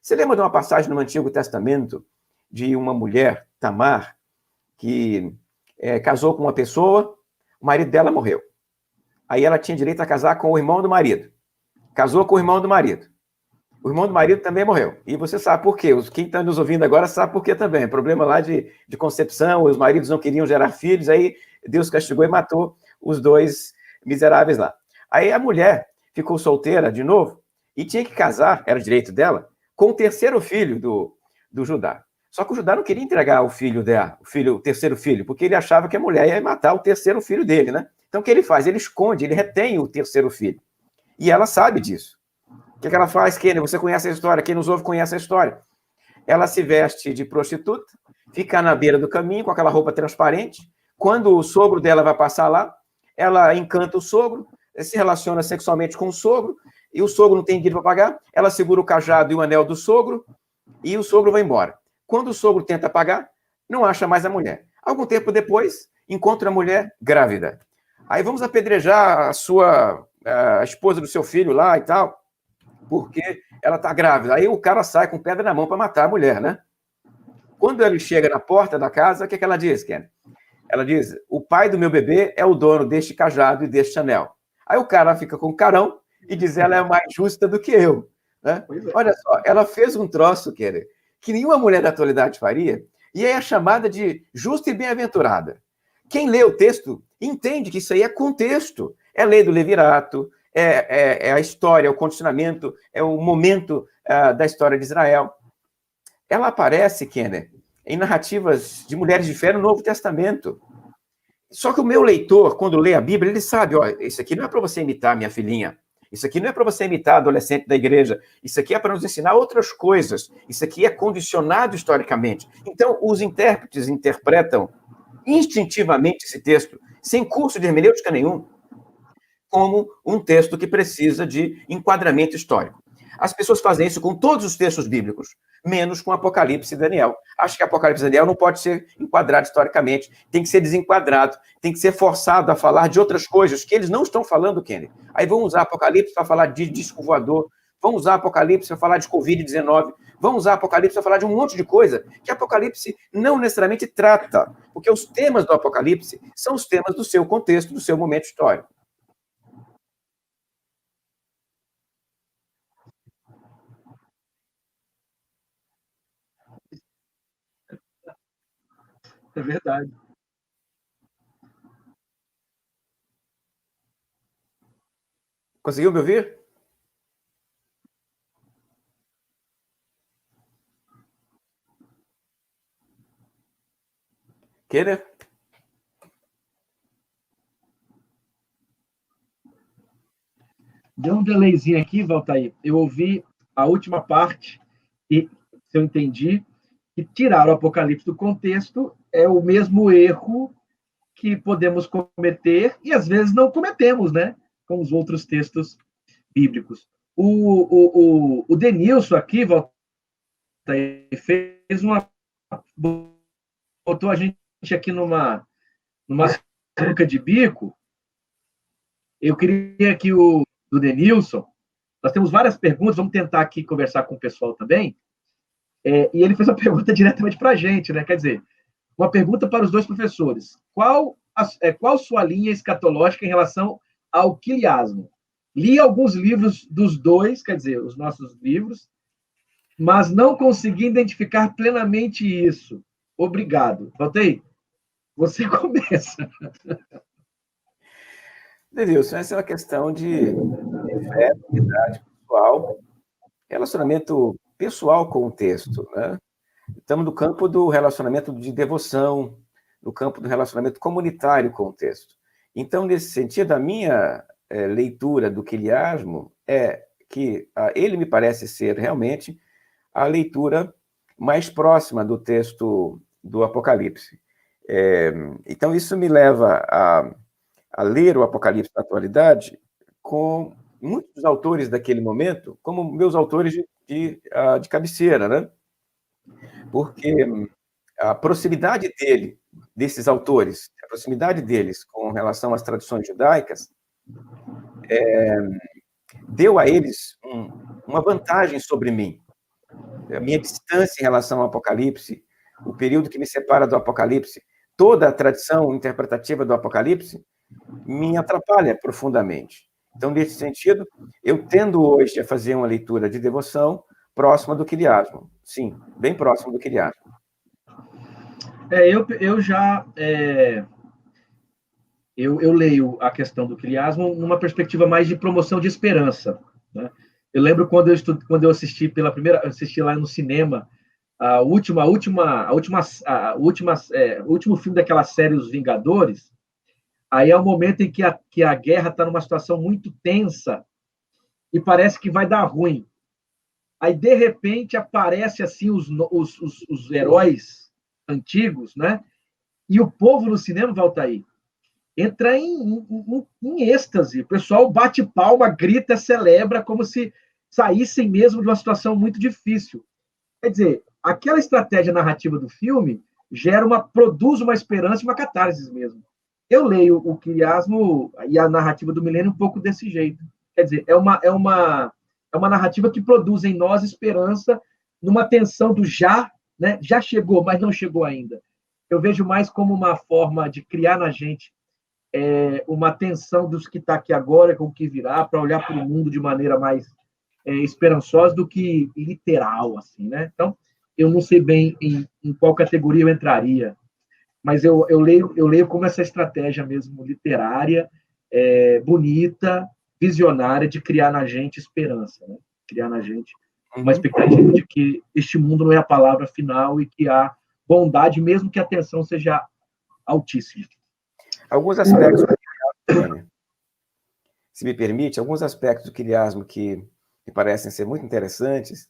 Você lembra de uma passagem no Antigo Testamento de uma mulher, Tamar, que casou com uma pessoa, o marido dela morreu. Aí ela tinha direito a casar com o irmão do marido. Casou com o irmão do marido. O irmão do marido também morreu. E você sabe por quê. Quem está nos ouvindo agora sabe por quê também. Problema lá de concepção, os maridos não queriam gerar filhos, aí Deus castigou e matou os dois miseráveis lá. Aí a mulher ficou solteira de novo e tinha que casar, era direito dela, com o terceiro filho do Judá. Só que o Judá não queria entregar o filho dela, o terceiro filho, porque ele achava que a mulher ia matar o terceiro filho dele, né? Então o que ele faz? Ele esconde, ele retém o terceiro filho. E ela sabe disso. O que ela faz, Kenny? Você conhece a história, quem nos ouve conhece a história. Ela se veste de prostituta, fica na beira do caminho com aquela roupa transparente. Quando o sogro dela vai passar lá, ela encanta o sogro, se relaciona sexualmente com o sogro, e o sogro não tem dinheiro para pagar, ela segura o cajado e o anel do sogro, e o sogro vai embora. Quando o sogro tenta pagar, não acha mais a mulher. Algum tempo depois, encontra a mulher grávida. Aí vamos apedrejar a esposa do seu filho lá e tal, porque ela está grávida. Aí o cara sai com pedra na mão para matar a mulher, né? Quando ele chega na porta da casa, o que ela diz, Ken? Ela diz, o pai do meu bebê é o dono deste cajado e deste anel. Aí o cara fica com carão e diz, ela é mais justa do que eu. Né? Olha só, ela fez um troço, Ken, que nenhuma mulher da atualidade faria, e é chamada de justa e bem-aventurada. Quem lê o texto entende que isso aí é contexto. É lei do Levirato, é a história, é o condicionamento, é o momento da história de Israel. Ela aparece, Kenner, em narrativas de mulheres de fé no Novo Testamento. Só que o meu leitor, quando lê a Bíblia, ele sabe, ó, isso aqui não é para você imitar minha filhinha, isso aqui não é para você imitar a adolescente da igreja, isso aqui é para nos ensinar outras coisas, isso aqui é condicionado historicamente. Então, os intérpretes interpretam instintivamente esse texto, sem curso de hermenêutica nenhum, como um texto que precisa de enquadramento histórico. As pessoas fazem isso com todos os textos bíblicos, menos com Apocalipse e Daniel. Acho que Apocalipse e Daniel não pode ser enquadrado historicamente, tem que ser desenquadrado, tem que ser forçado a falar de outras coisas que eles não estão falando, Kenny. Aí vão usar Apocalipse para falar de disco voador, vão usar Apocalipse para falar de Covid-19, vão usar Apocalipse para falar de um monte de coisa que Apocalipse não necessariamente trata, porque os temas do Apocalipse são os temas do seu contexto, do seu momento histórico. É verdade. Conseguiu me ouvir? Kenner? Deu um delayzinho aqui, Valtair. Eu ouvi a última parte e, se eu entendi, que tirar o Apocalipse do contexto é o mesmo erro que podemos cometer e às vezes não cometemos, né? Com os outros textos bíblicos. O Denilson aqui, Valtair, fez uma. Botou a gente aqui numa sinuca de bico. Eu queria que do Denilson, nós temos várias perguntas, vamos tentar aqui conversar com o pessoal também. E ele fez uma pergunta diretamente para a gente, né? Quer dizer, uma pergunta para os dois professores. Qual sua linha escatológica em relação ao quiliasmo? Li alguns livros dos dois, quer dizer, os nossos livros, mas não consegui identificar plenamente isso. Obrigado. Valtei, você começa. Denilson, essa é uma questão de fé, unidade pessoal, relacionamento pessoal com o texto, né? Estamos no campo do relacionamento de devoção, no campo do relacionamento comunitário com o texto. Então, nesse sentido, a minha leitura do quiliasmo é que ele me parece ser realmente a leitura mais próxima do texto do Apocalipse. Então, isso me leva a ler o Apocalipse na atualidade com muitos autores daquele momento como meus autores de cabeceira, né? Porque a proximidade desses autores, a proximidade deles com relação às tradições judaicas, deu a eles uma vantagem sobre mim. A minha distância em relação ao Apocalipse, o período que me separa do Apocalipse, toda a tradição interpretativa do Apocalipse me atrapalha profundamente. Então, nesse sentido, eu tendo hoje a fazer uma leitura de devoção próxima do quiliasmo. Sim, bem próximo do quiliasmo. Eu leio a questão do quiliasmo numa perspectiva mais de promoção de esperança, né? Eu lembro quando eu assisti pela primeira, assisti lá no cinema o último filme daquela série Os Vingadores. Aí é o momento em que a guerra está numa situação muito tensa e parece que vai dar ruim. Aí, de repente, aparece assim os heróis antigos, né? E o povo no cinema, Valtair, entra em êxtase. O pessoal bate palma, grita, celebra, como se saíssem mesmo de uma situação muito difícil. Quer dizer, aquela estratégia narrativa do filme produz uma esperança e uma catarse mesmo. Eu leio o quiliasmo e a narrativa do milênio um pouco desse jeito. Quer dizer, é uma narrativa que produz em nós esperança numa tensão do já, né? Já chegou, mas não chegou ainda. Eu vejo mais como uma forma de criar na gente uma tensão dos que está aqui agora com o que virá, para olhar para o mundo de maneira mais esperançosa do que literal, assim, né? Então, eu não sei bem em qual categoria eu entraria, mas eu leio como essa estratégia mesmo literária, bonita, visionária, de criar na gente esperança, né? Criar na gente uma expectativa de que este mundo não é a palavra final e que há bondade, mesmo que a tensão seja altíssima. Alguns aspectos do quiliasmo, se me permite, alguns aspectos do quiliasmo que me parecem ser muito interessantes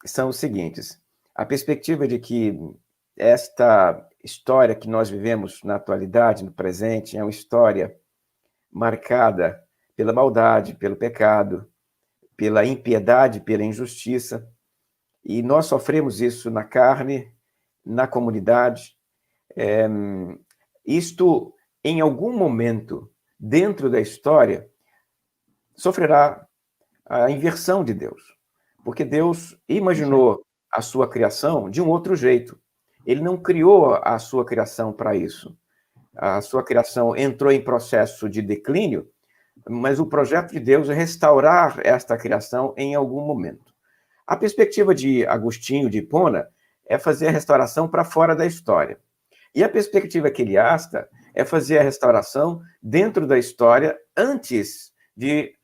são os seguintes. A perspectiva de que esta história que nós vivemos na atualidade, no presente, é uma história marcada pela maldade, pelo pecado, pela impiedade, pela injustiça, e nós sofremos isso na carne, na comunidade. Isto, em algum momento, dentro da história, sofrerá a inversão de Deus, porque Deus imaginou a sua criação de um outro jeito. Ele não criou a sua criação para isso. A sua criação entrou em processo de declínio, mas o projeto de Deus é restaurar esta criação em algum momento. A perspectiva de Agostinho de Hipona é fazer a restauração para fora da história. E a perspectiva quiliasta é fazer a restauração dentro da história antes de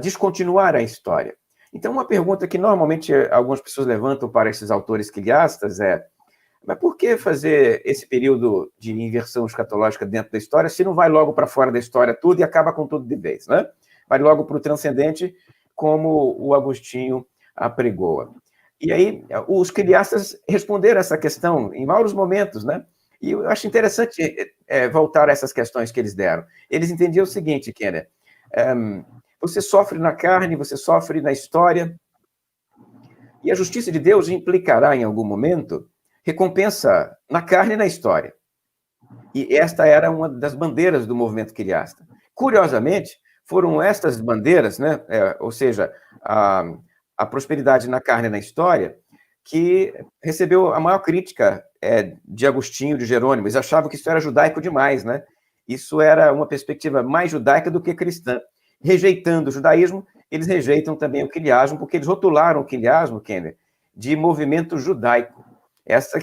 descontinuar a história. Então, uma pergunta que normalmente algumas pessoas levantam para esses autores quiliastas mas por que fazer esse período de inversão escatológica dentro da história se não vai logo para fora da história tudo e acaba com tudo de vez, né? Vai logo para o transcendente, como o Agostinho apregoa. E aí, os quiliastas responderam essa questão em vários momentos, né? E eu acho interessante voltar a essas questões que eles deram. Eles entendiam o seguinte, Kenner, você sofre na carne, você sofre na história, e a justiça de Deus implicará, em algum momento, recompensa na carne e na história. E esta era uma das bandeiras do movimento quiliasta. Curiosamente, foram estas bandeiras, né, ou seja, a prosperidade na carne e na história, que recebeu a maior crítica de Agostinho, de Jerônimo. Eles achavam que isso era judaico demais, né? Isso era uma perspectiva mais judaica do que cristã. Rejeitando o judaísmo, eles rejeitam também o quiliasmo, porque eles rotularam o quiliasmo, Kenner, de movimento judaico. Esta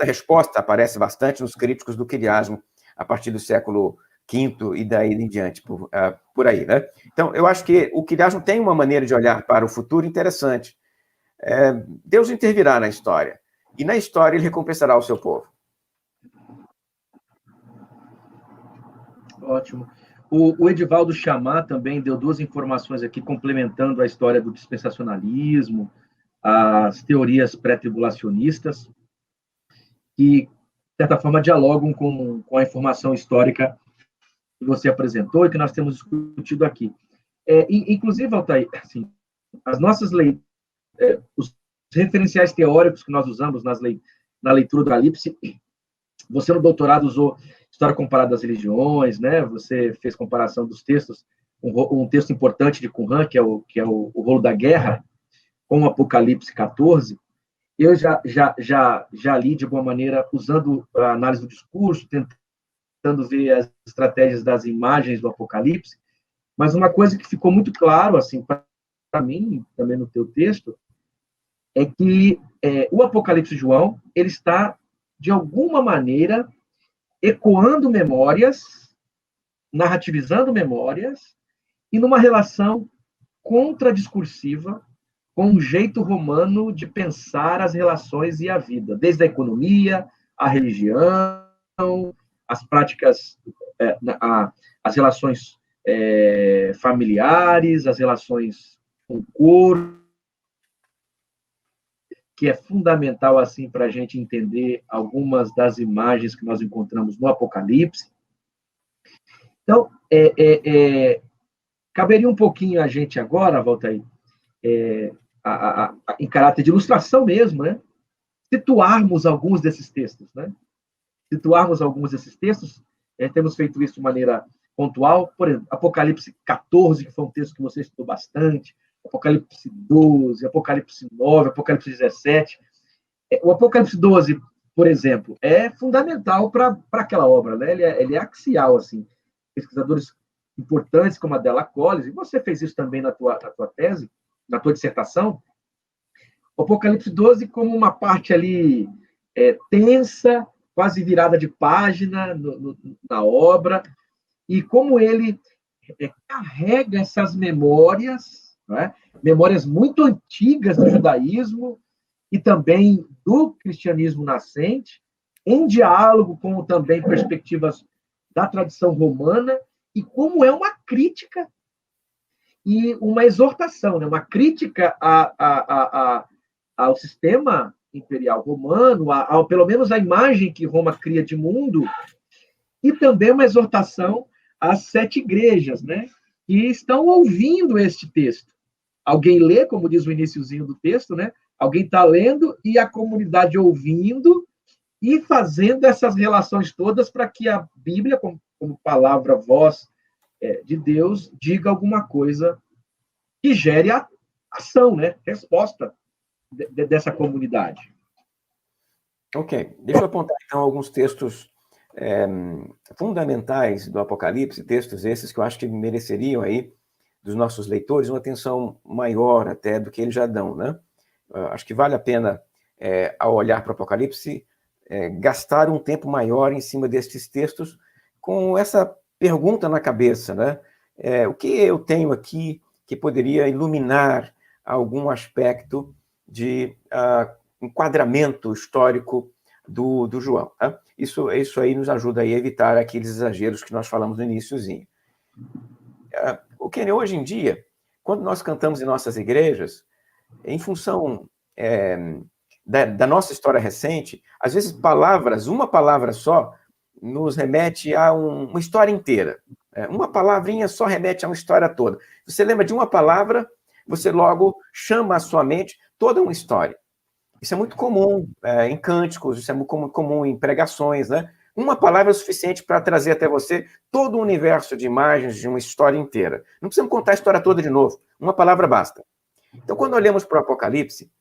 resposta aparece bastante nos críticos do quiliasmo a partir do século V e daí em diante, por aí, né? Então, eu acho que o quiliasmo tem uma maneira de olhar para o futuro interessante. Deus intervirá na história, e na história ele recompensará o seu povo. Ótimo. O Edivaldo Chamar também deu duas informações aqui, complementando a história do dispensacionalismo, as teorias pré-tribulacionistas, que, de certa forma, dialogam com a informação histórica que você apresentou e que nós temos discutido aqui. Inclusive, Altair, assim, as nossas leis, os referenciais teóricos que nós usamos na leitura do Apocalipse, você no doutorado usou História Comparada das Religiões, né? Você fez comparação dos textos, um texto importante de Qumran, que é o Rolo da Guerra, com o Apocalipse 14. Eu já li, de alguma maneira, usando a análise do discurso, tentando ver as estratégias das imagens do Apocalipse, mas uma coisa que ficou muito claro, assim, para mim, também no teu texto, é que o Apocalipse de João, ele está, de alguma maneira, ecoando memórias, narrativizando memórias, e numa relação contradiscursiva com um jeito romano de pensar as relações e a vida, desde a economia, a religião, as práticas, as relações familiares, as relações com o corpo, que é fundamental assim para a gente entender algumas das imagens que nós encontramos no Apocalipse. Então, caberia um pouquinho a gente agora, Valtair, em caráter de ilustração mesmo, né? Situarmos alguns desses textos, né? Situarmos alguns desses textos, temos feito isso de maneira pontual, por exemplo, Apocalipse 14, que foi um texto que você estudou bastante, Apocalipse 12, Apocalipse 9, Apocalipse 17. O Apocalipse 12, por exemplo, é fundamental para aquela obra, né? Ele é axial, assim. Pesquisadores importantes como a Della Collins, e você fez isso também na tua tese, na tua dissertação, o Apocalipse 12 como uma parte ali tensa, quase virada de página na obra, e como ele carrega essas memórias, né? Memórias muito antigas do judaísmo e também do cristianismo nascente, em diálogo com também perspectivas da tradição romana, e como é uma crítica e uma exortação, né? Uma crítica ao sistema imperial romano, pelo menos a imagem que Roma cria de mundo, e também uma exortação às 7 igrejas, né? Que estão ouvindo este texto. Alguém lê, como diz o iniciozinho do texto, né? Alguém está lendo e a comunidade ouvindo e fazendo essas relações todas para que a Bíblia, como palavra, voz de Deus, diga alguma coisa que gere a ação, né? Resposta dessa comunidade. Ok, deixa eu apontar então alguns textos fundamentais do Apocalipse, textos esses que eu acho que mereceriam aí dos nossos leitores uma atenção maior até do que eles já dão, né? Acho que vale a pena, ao olhar para o Apocalipse, gastar um tempo maior em cima destes textos com essa pergunta na cabeça, né? O que eu tenho aqui que poderia iluminar algum aspecto de enquadramento histórico do João, tá? Isso aí nos ajuda aí a evitar aqueles exageros que nós falamos no iniciozinho. O que hoje em dia, quando nós cantamos em nossas igrejas, em função da nossa história recente, às vezes uma palavra só, nos remete a uma história inteira. Uma palavrinha só remete a uma história toda. Você lembra de uma palavra, você logo chama à sua mente toda uma história. Isso é muito comum em cânticos, isso é muito comum em pregações, né? Uma palavra é o suficiente para trazer até você todo o universo de imagens de uma história inteira. Não precisamos contar a história toda de novo. Uma palavra basta. Então, quando olhamos para o Apocalipse,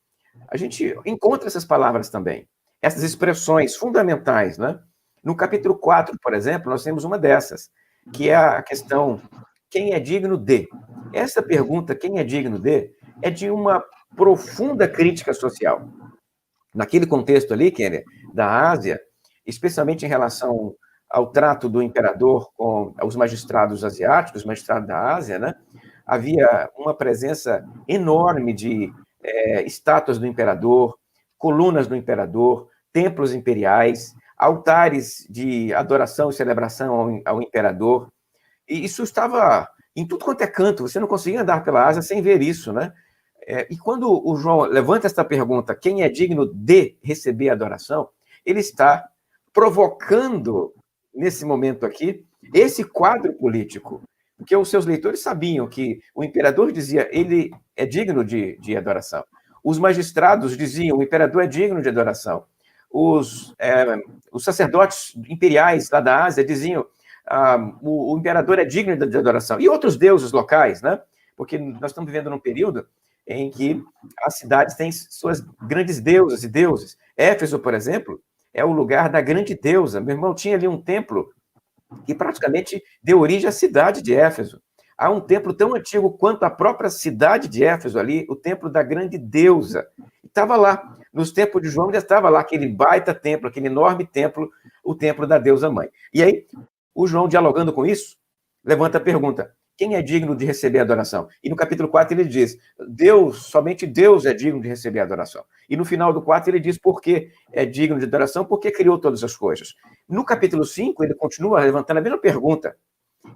a gente encontra essas palavras também. Essas expressões fundamentais, né? No capítulo 4, por exemplo, nós temos uma dessas, que é a questão: quem é digno de? Essa pergunta, quem é digno de, é de uma profunda crítica social. Naquele contexto ali, Kenner, da Ásia, especialmente em relação ao trato do imperador com os magistrados asiáticos, os magistrados da Ásia, né? Havia uma presença enorme de estátuas do imperador, colunas do imperador, templos imperiais, altares de adoração e celebração ao imperador. E isso estava em tudo quanto é canto, você não conseguia andar pela Ásia sem ver isso, né? E quando o João levanta essa pergunta, quem é digno de receber adoração, ele está provocando, nesse momento aqui, esse quadro político, porque os seus leitores sabiam que o imperador dizia, ele é digno de adoração. Os magistrados diziam, o imperador é digno de adoração. Os sacerdotes imperiais lá da Ásia diziam, o imperador é digno de adoração. E outros deuses locais, né? Porque nós estamos vivendo num período em que as cidades têm suas grandes deusas e deuses. Éfeso, por exemplo, é o lugar da grande deusa. Meu irmão tinha ali um templo que praticamente deu origem à cidade de Éfeso. Há um templo tão antigo quanto a própria cidade de Éfeso ali, o templo da grande deusa. Estava lá, nos tempos de João, já estava lá aquele baita templo, aquele enorme templo, o templo da deusa mãe. E aí, o João, dialogando com isso, levanta a pergunta, quem é digno de receber adoração? E no capítulo 4 ele diz, somente Deus é digno de receber adoração. E no final do 4 ele diz por que é digno de adoração, porque criou todas as coisas. No capítulo 5 ele continua levantando a mesma pergunta,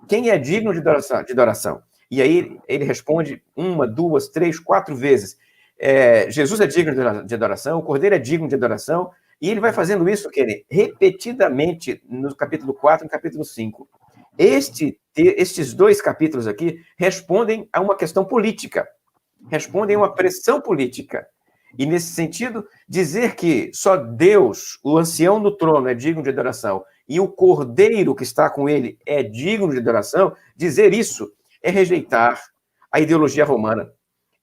quem é digno de adoração? E aí ele responde 1, 2, 3, 4 vezes, Jesus é digno de adoração, o Cordeiro é digno de adoração, e ele vai fazendo isso, repetidamente no capítulo 4 e no capítulo 5. Estes dois capítulos aqui respondem a uma questão política, respondem a uma pressão política. E, nesse sentido, dizer que só Deus, o ancião no trono, é digno de adoração e o cordeiro que está com ele é digno de adoração, dizer isso é rejeitar a ideologia romana,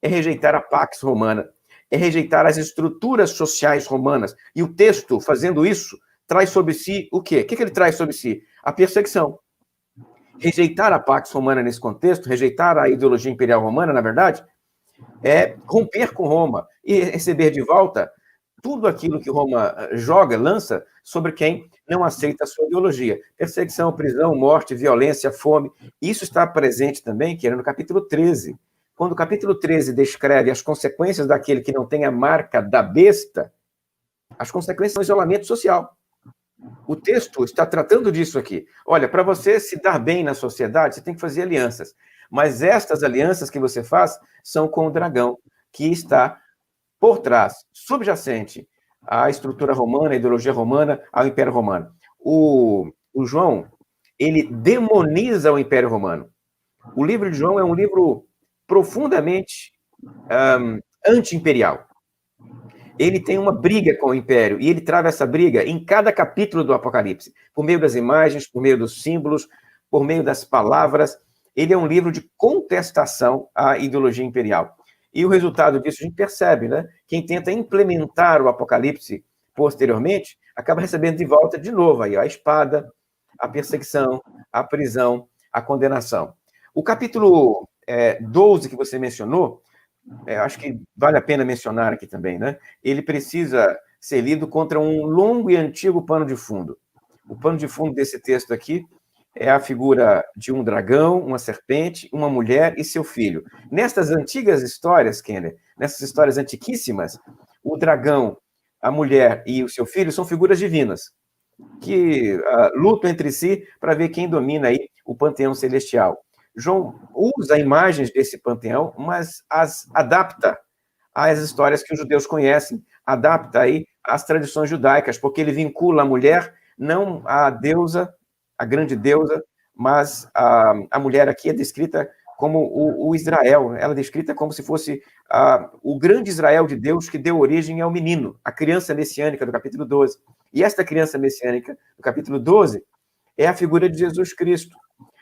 é rejeitar a pax romana, é rejeitar as estruturas sociais romanas. E o texto, fazendo isso, traz sobre si o quê? O que ele traz sobre si? A perseguição. Rejeitar a pax romana nesse contexto, rejeitar a ideologia imperial romana, na verdade, é romper com Roma e receber de volta tudo aquilo que Roma lança sobre quem não aceita a sua ideologia. Perseguição, prisão, morte, violência, fome. Isso está presente também, que era no capítulo 13. Quando o capítulo 13 descreve as consequências daquele que não tem a marca da besta, as consequências são isolamento social. O texto está tratando disso aqui. Olha, para você se dar bem na sociedade, você tem que fazer alianças. Mas estas alianças que você faz são com o dragão, que está por trás, subjacente à estrutura romana, à ideologia romana, ao Império Romano. O João, ele demoniza o Império Romano. O livro de João é um livro profundamente anti-imperial. Ele tem uma briga com o Império, e ele trava essa briga em cada capítulo do Apocalipse, por meio das imagens, por meio dos símbolos, por meio das palavras. Ele é um livro de contestação à ideologia imperial. E o resultado disso a gente percebe, né? Quem tenta implementar o Apocalipse posteriormente, acaba recebendo de volta de novo aí, a espada, a perseguição, a prisão, a condenação. O capítulo 12 que você mencionou, acho que vale a pena mencionar aqui também, né? Ele precisa ser lido contra um longo e antigo pano de fundo. O pano de fundo desse texto aqui é a figura de um dragão, uma serpente, uma mulher e seu filho. Nestas antigas histórias, Kenner, nessas histórias antiquíssimas, o dragão, a mulher e o seu filho são figuras divinas, que lutam entre si para ver quem domina aí o panteão celestial. João usa imagens desse panteão, mas as adapta às histórias que os judeus conhecem, adapta aí às tradições judaicas, porque ele vincula a mulher não à deusa, a grande deusa, mas a mulher aqui é descrita como o Israel, ela é descrita como se fosse o grande Israel de Deus que deu origem ao menino, a criança messiânica do capítulo 12. E esta criança messiânica do capítulo 12 é a figura de Jesus Cristo.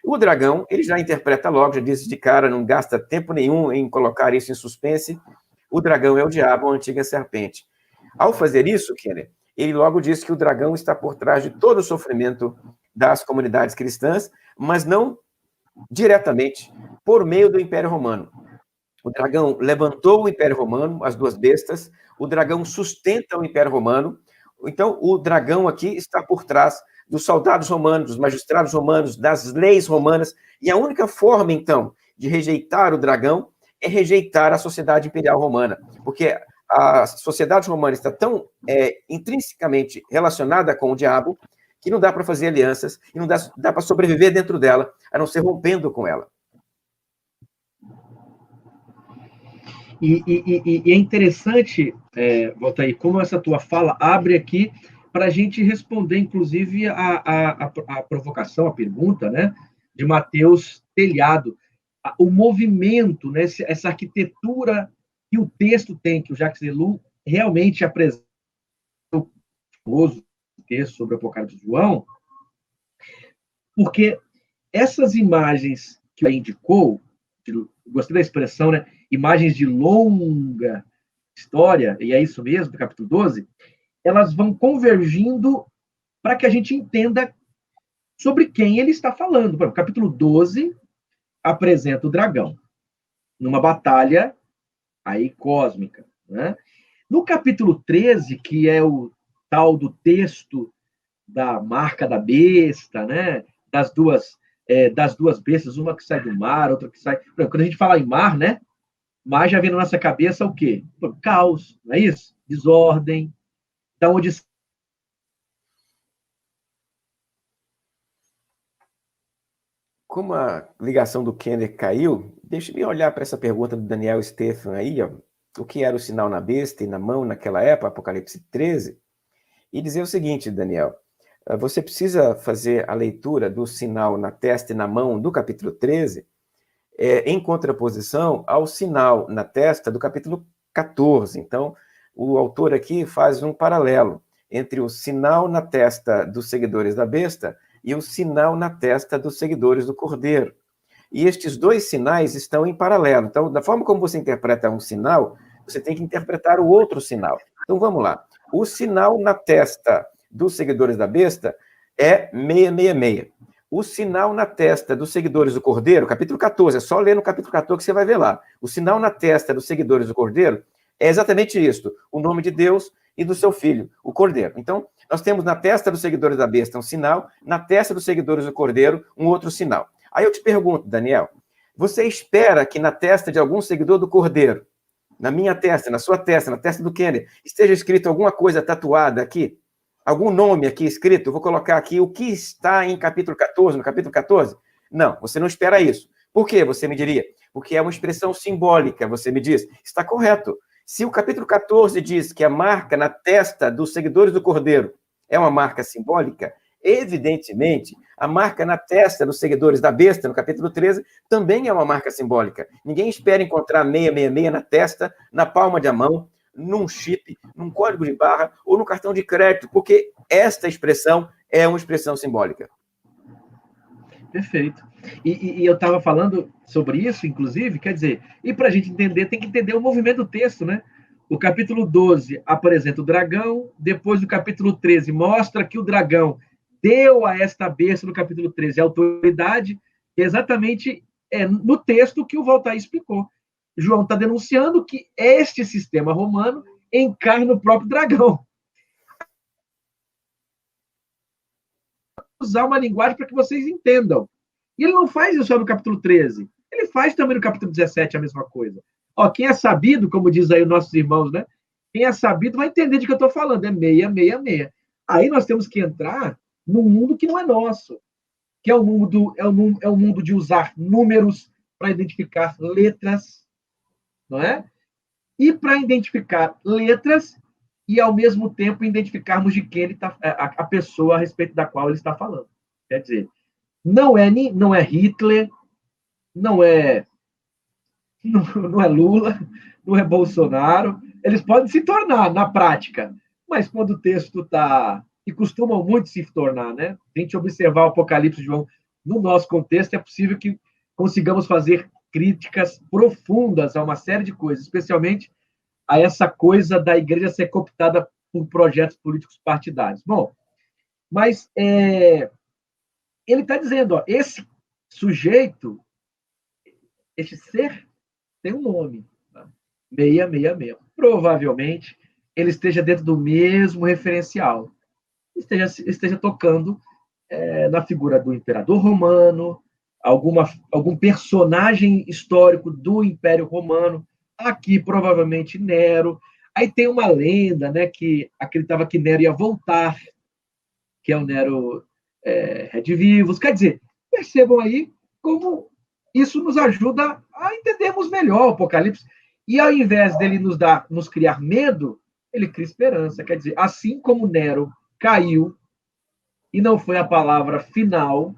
O dragão, ele já interpreta logo, já disse de cara, não gasta tempo nenhum em colocar isso em suspense. O dragão é o diabo, a antiga serpente. Ao fazer isso, Kenner, ele logo diz que o dragão está por trás de todo o sofrimento das comunidades cristãs, mas não diretamente, por meio do Império Romano. O dragão levantou o Império Romano, as duas bestas, o dragão sustenta o Império Romano, então o dragão aqui está por trás dos soldados romanos, dos magistrados romanos, das leis romanas, e a única forma, então, de rejeitar o dragão é rejeitar a sociedade imperial romana, porque a sociedade romana está tão intrinsecamente relacionada com o diabo que não dá para fazer alianças e não dá para sobreviver dentro dela, a não ser rompendo com ela. E é interessante, Valtair, como essa tua fala abre aqui para a gente responder, inclusive, a provocação, a pergunta, né, de Mateus Telhado. O movimento, né, essa arquitetura que o texto tem, que o Jacques Ellul realmente apresenta, o famoso texto sobre o Apocalipse de João, porque essas imagens que ele indicou, gostei da expressão, né, imagens de longa história, e é isso mesmo, do capítulo 12, elas vão convergindo para que a gente entenda sobre quem ele está falando. Por exemplo, capítulo 12 apresenta o dragão numa batalha aí cósmica, né? No capítulo 13, que é o tal do texto da marca da besta, né? Das duas bestas, uma que sai do mar, outra que sai... Quando a gente fala em mar, né? Mar já vem na nossa cabeça o quê? Caos, não é isso? Desordem. Da onde... Como a ligação do Kenner caiu, deixe-me olhar para essa pergunta do Daniel Stephan aí, ó, o que era o sinal na besta e na mão naquela época, Apocalipse 13, e dizer o seguinte, Daniel, você precisa fazer a leitura do sinal na testa e na mão do capítulo 13, em contraposição ao sinal na testa do capítulo 14. Então, o autor aqui faz um paralelo entre o sinal na testa dos seguidores da besta e o sinal na testa dos seguidores do Cordeiro. E estes dois sinais estão em paralelo. Então, da forma como você interpreta um sinal, você tem que interpretar o outro sinal. Então, vamos lá. O sinal na testa dos seguidores da besta é 666. O sinal na testa dos seguidores do Cordeiro, capítulo 14, é só ler no capítulo 14 que você vai ver lá. O sinal na testa dos seguidores do Cordeiro é exatamente isto, o nome de Deus e do seu Filho, o Cordeiro. Então, nós temos na testa dos seguidores da besta um sinal, na testa dos seguidores do Cordeiro um outro sinal. Aí eu te pergunto, Daniel, você espera que na testa de algum seguidor do Cordeiro, na minha testa, na sua testa, na testa do Kenner, esteja escrito alguma coisa tatuada aqui? Algum nome aqui escrito? Eu vou colocar aqui o que está em capítulo 14, no capítulo 14? Não, você não espera isso. Por quê, você me diria? Porque é uma expressão simbólica, você me diz. Está correto. Se o capítulo 14 diz que a marca na testa dos seguidores do Cordeiro é uma marca simbólica, evidentemente, a marca na testa dos seguidores da besta, no capítulo 13, também é uma marca simbólica. Ninguém espera encontrar 666 na testa, na palma da mão, num chip, num código de barra ou no cartão de crédito, porque esta expressão é uma expressão simbólica. Perfeito. E eu estava falando sobre isso, inclusive, quer dizer, e para a gente entender, tem que entender o movimento do texto, né? O capítulo 12 apresenta o dragão, depois o capítulo 13 mostra que o dragão deu a esta besta, no capítulo 13, a autoridade, exatamente no texto que o Valtair explicou. João está denunciando que este sistema romano encarna o próprio dragão. Usar uma linguagem para que vocês entendam. E ele não faz isso só no capítulo 13. Ele faz também no capítulo 17 a mesma coisa. Ó, quem é sabido, como diz aí os nossos irmãos, né? Quem é sabido vai entender de que eu estou falando. É 666. Aí nós temos que entrar num mundo que não é nosso, que é o mundo de usar números para identificar letras, não é? E para identificar letras e, ao mesmo tempo, identificarmos de quem ele tá, a pessoa a respeito da qual ele está falando. Quer dizer, não é Hitler, não é Lula, não é Bolsonaro. Eles podem se tornar na prática, mas quando o texto está... E costumam muito se tornar, né? A gente observar o Apocalipse de João no nosso contexto, é possível que consigamos fazer críticas profundas a uma série de coisas, especialmente a essa coisa da igreja ser cooptada por projetos políticos partidários. Bom, mas ele está dizendo, ó, esse sujeito, este ser, tem um nome, tá? 666. Provavelmente ele esteja dentro do mesmo referencial, esteja tocando na figura do imperador romano, algum personagem histórico do Império Romano, aqui provavelmente Nero. Aí tem uma lenda, né, que acreditava que Nero ia voltar, que é o Nero Redivivus. Quer dizer, percebam aí como isso nos ajuda a entendermos melhor o Apocalipse. E ao invés dele nos criar medo, ele cria esperança. Quer dizer, assim como Nero caiu e não foi a palavra final,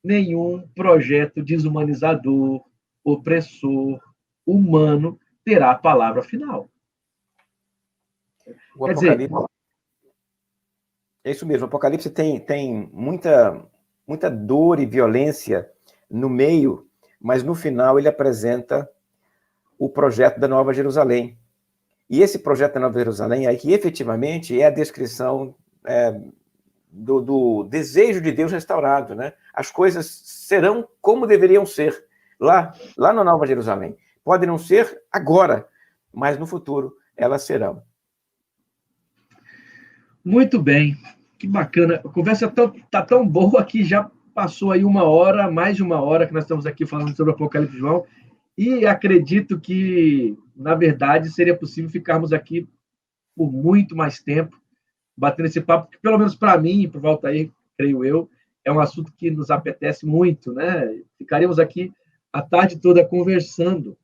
nenhum projeto desumanizador, opressor, humano terá a palavra final. O Quer dizer, Apocalipse, é isso mesmo, o Apocalipse tem muita dor e violência no meio, mas no final ele apresenta o projeto da Nova Jerusalém. E esse projeto da Nova Jerusalém aí, que efetivamente é a descrição do desejo de Deus restaurado, né? As coisas serão como deveriam ser lá na Nova Jerusalém. Podem não ser agora, mas no futuro elas serão. Muito bem, que bacana. A conversa tá tão boa que já passou aí uma hora, mais de uma hora que nós estamos aqui falando sobre o Apocalipse de João, e acredito que, na verdade, seria possível ficarmos aqui por muito mais tempo, batendo esse papo, que pelo menos para mim e para o Valtair, creio eu, é um assunto que nos apetece muito, né? Ficaríamos aqui a tarde toda conversando,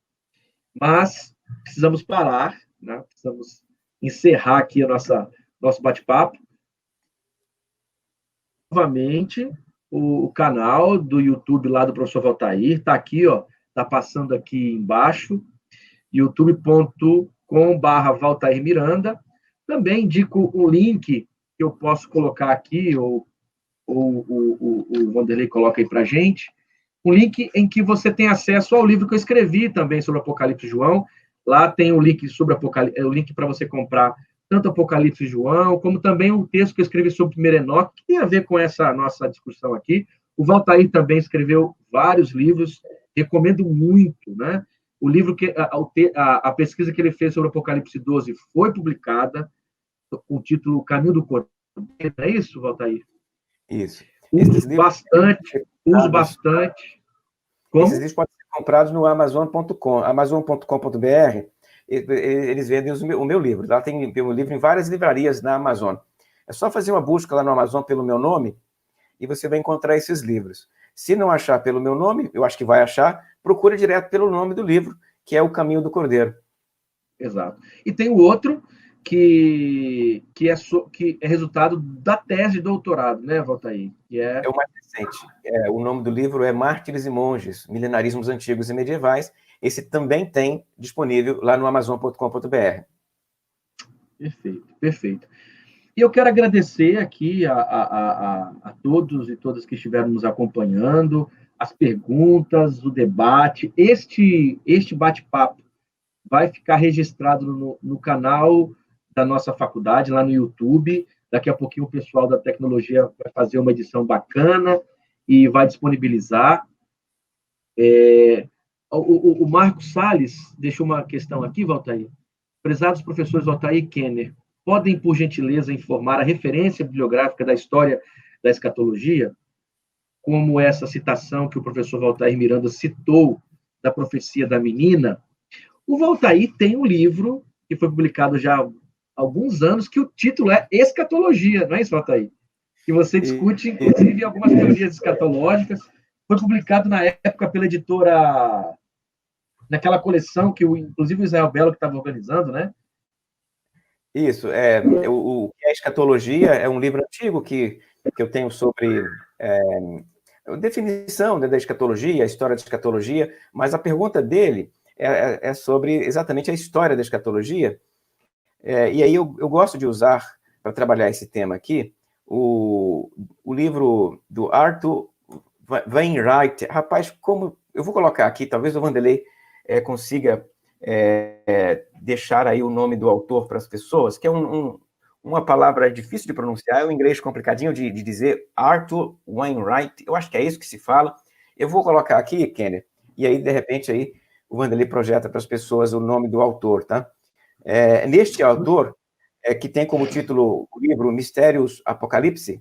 mas precisamos parar, né? Precisamos encerrar aqui nosso bate-papo. Novamente, o canal do YouTube lá do professor Valtair está aqui, ó, está passando aqui embaixo, youtube.com/Valtair Miranda. Também indico o link que eu posso colocar aqui, ou o Vanderlei coloca aí para a gente, um link em que você tem acesso ao livro que eu escrevi também sobre Apocalipse de João. Lá tem o link sobre Apocalipse, o link para você comprar tanto Apocalipse de João, como também um texto que eu escrevi sobre o primeiro Enoque, que tem a ver com essa nossa discussão aqui. O Valtair também escreveu vários livros, recomendo muito, né? O livro a pesquisa que ele fez sobre Apocalipse 12 foi publicada com o título Caminho do Cordeiro. É isso, Valtair? Isso. Uso bastante. Como? Esses livros podem ser comprados no Amazon.com, Amazon.com.br. Eles vendem o meu livro. Lá tem o meu livro em várias livrarias na Amazon. É só fazer uma busca lá no Amazon pelo meu nome e você vai encontrar esses livros. Se não achar pelo meu nome, eu acho que vai achar, procura direto pelo nome do livro, que é O Caminho do Cordeiro. Exato. E tem o outro que é resultado da tese de doutorado, né, Valtair? É o mais recente. O nome do livro é Mártires e Monges, Milenarismos Antigos e Medievais. Esse também tem disponível lá no Amazon.com.br. Perfeito, perfeito. E eu quero agradecer aqui a todos e todas que estiveram nos acompanhando, as perguntas, o debate. Este bate-papo vai ficar registrado no canal da nossa faculdade, lá no YouTube. Daqui a pouquinho o pessoal da tecnologia vai fazer uma edição bacana e vai disponibilizar. O Marcos Salles deixou uma questão aqui, Valtair. Prezados professores Valtair e Kenner, podem, por gentileza, informar a referência bibliográfica da história da escatologia, como essa citação que o professor Valtair Miranda citou da profecia da menina? O Valtair tem um livro que foi publicado já há alguns anos, que o título é Escatologia, não é isso, Valtair? Que você discute, inclusive, algumas teorias escatológicas. Foi publicado na época pela editora, naquela coleção que, inclusive, o Israel Belo que estava organizando, né? Isso. O que é Escatologia é um livro antigo que eu tenho sobre definição, né, da escatologia, a história da escatologia, mas a pergunta dele é sobre exatamente a história da escatologia. E aí eu gosto de usar, para trabalhar esse tema aqui, o livro do Arthur Wainwright. Rapaz, como eu vou colocar aqui, talvez o Vanderlei consiga deixar aí o nome do autor para as pessoas, que é uma palavra difícil de pronunciar, é um inglês complicadinho de dizer, Arthur Wainwright, eu acho que é isso que se fala. Eu vou colocar aqui, Kenner, e aí, de repente, aí, o Vanderlei projeta para as pessoas o nome do autor, tá? Neste autor, que tem como título o livro Mistérios Apocalipse,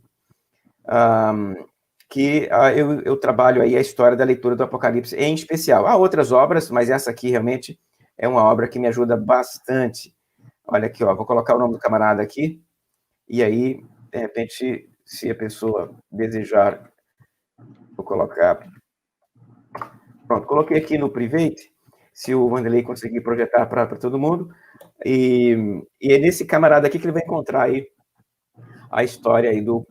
que eu trabalho aí a história da leitura do Apocalipse em especial. Há outras obras, mas essa aqui realmente é uma obra que me ajuda bastante. Olha aqui, ó, vou colocar o nome do camarada aqui, e aí, de repente, se a pessoa desejar, vou colocar. Pronto, coloquei aqui no Private, se o Vanderlei conseguir projetar para todo mundo. E é nesse camarada aqui que ele vai encontrar aí a história aí do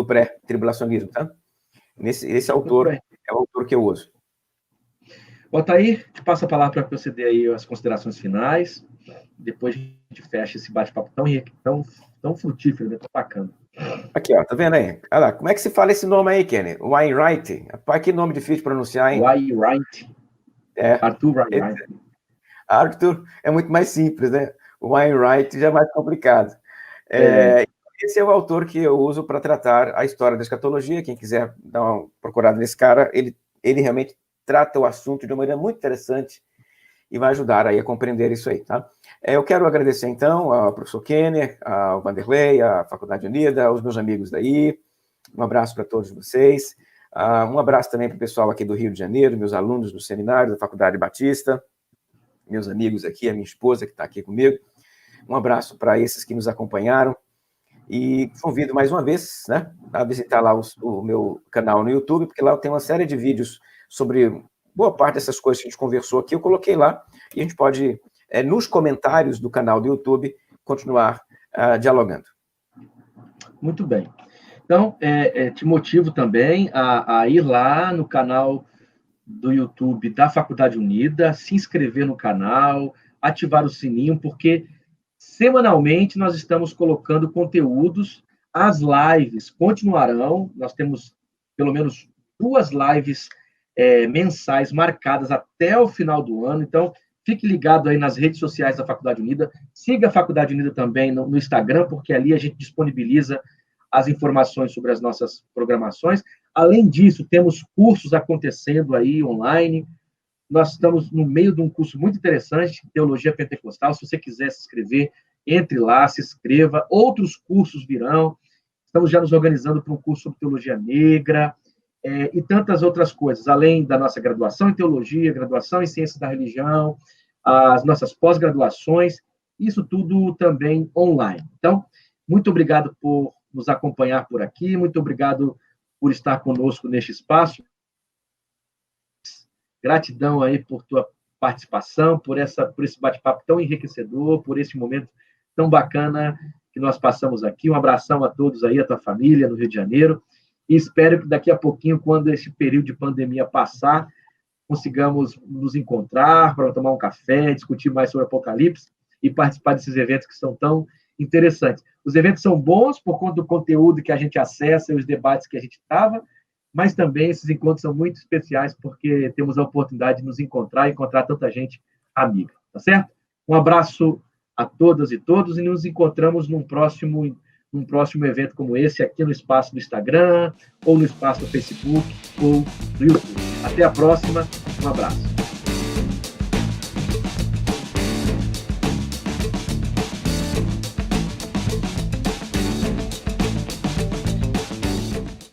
pré-tribulacionismo, tá? Esse autor é o autor que eu uso. Altair, te passo a palavra para você dar aí as considerações finais. Depois a gente fecha esse bate-papo tão frutífero, né? Tão bacana. Aqui, ó, tá vendo aí? Olha lá, como é que se fala esse nome aí, Kenny? Wainwright? Rapaz, que nome difícil de pronunciar, hein? Wainwright. Arthur Wainwright. Arthur é muito mais simples, né? O Wainwright já é mais complicado. Esse é o autor que eu uso para tratar a história da escatologia. Quem quiser dar uma procurada nesse cara, ele realmente trata o assunto de uma maneira muito interessante e vai ajudar aí a compreender isso aí, tá? Eu quero agradecer, então, ao professor Kenner, ao Vanderlei, à Faculdade Unida, aos meus amigos daí. Um abraço para todos vocês. Um abraço também para o pessoal aqui do Rio de Janeiro, meus alunos do seminário da Faculdade Batista, meus amigos aqui, a minha esposa que está aqui comigo. Um abraço para esses que nos acompanharam. E convido mais uma vez, né, a visitar lá o meu canal no YouTube, porque lá eu tenho uma série de vídeos sobre boa parte dessas coisas que a gente conversou aqui, eu coloquei lá, e a gente pode, nos comentários do canal do YouTube, continuar dialogando. Muito bem. Então, te motivo também a ir lá no canal do YouTube da Faculdade Unida, se inscrever no canal, ativar o sininho, porque semanalmente nós estamos colocando conteúdos, as lives continuarão, nós temos pelo menos 2 lives mensais marcadas até o final do ano, então fique ligado aí nas redes sociais da Faculdade Unida, siga a Faculdade Unida também no Instagram, porque ali a gente disponibiliza as informações sobre as nossas programações. Além disso, temos cursos acontecendo aí online. Nós estamos no meio de um curso muito interessante, Teologia Pentecostal. Se você quiser se inscrever, entre lá, se inscreva. Outros cursos virão. Estamos já nos organizando para um curso sobre Teologia Negra e tantas outras coisas, além da nossa graduação em Teologia, graduação em Ciências da Religião, as nossas pós-graduações, isso tudo também online. Então, muito obrigado por nos acompanhar por aqui, muito obrigado por estar conosco neste espaço. Gratidão aí por tua participação, por esse bate-papo tão enriquecedor, por esse momento tão bacana que nós passamos aqui. Um abração a todos aí, a tua família no Rio de Janeiro, e espero que daqui a pouquinho, quando esse período de pandemia passar, consigamos nos encontrar para tomar um café, discutir mais sobre Apocalipse e participar desses eventos que são tão interessantes. Os eventos são bons por conta do conteúdo que a gente acessa e os debates que a gente trava, mas também esses encontros são muito especiais porque temos a oportunidade de nos encontrar tanta gente amiga, tá certo? Um abraço a todas e todos e nos encontramos num próximo evento como esse aqui no espaço do Instagram, ou no espaço do Facebook, ou do YouTube. Até a próxima, um abraço.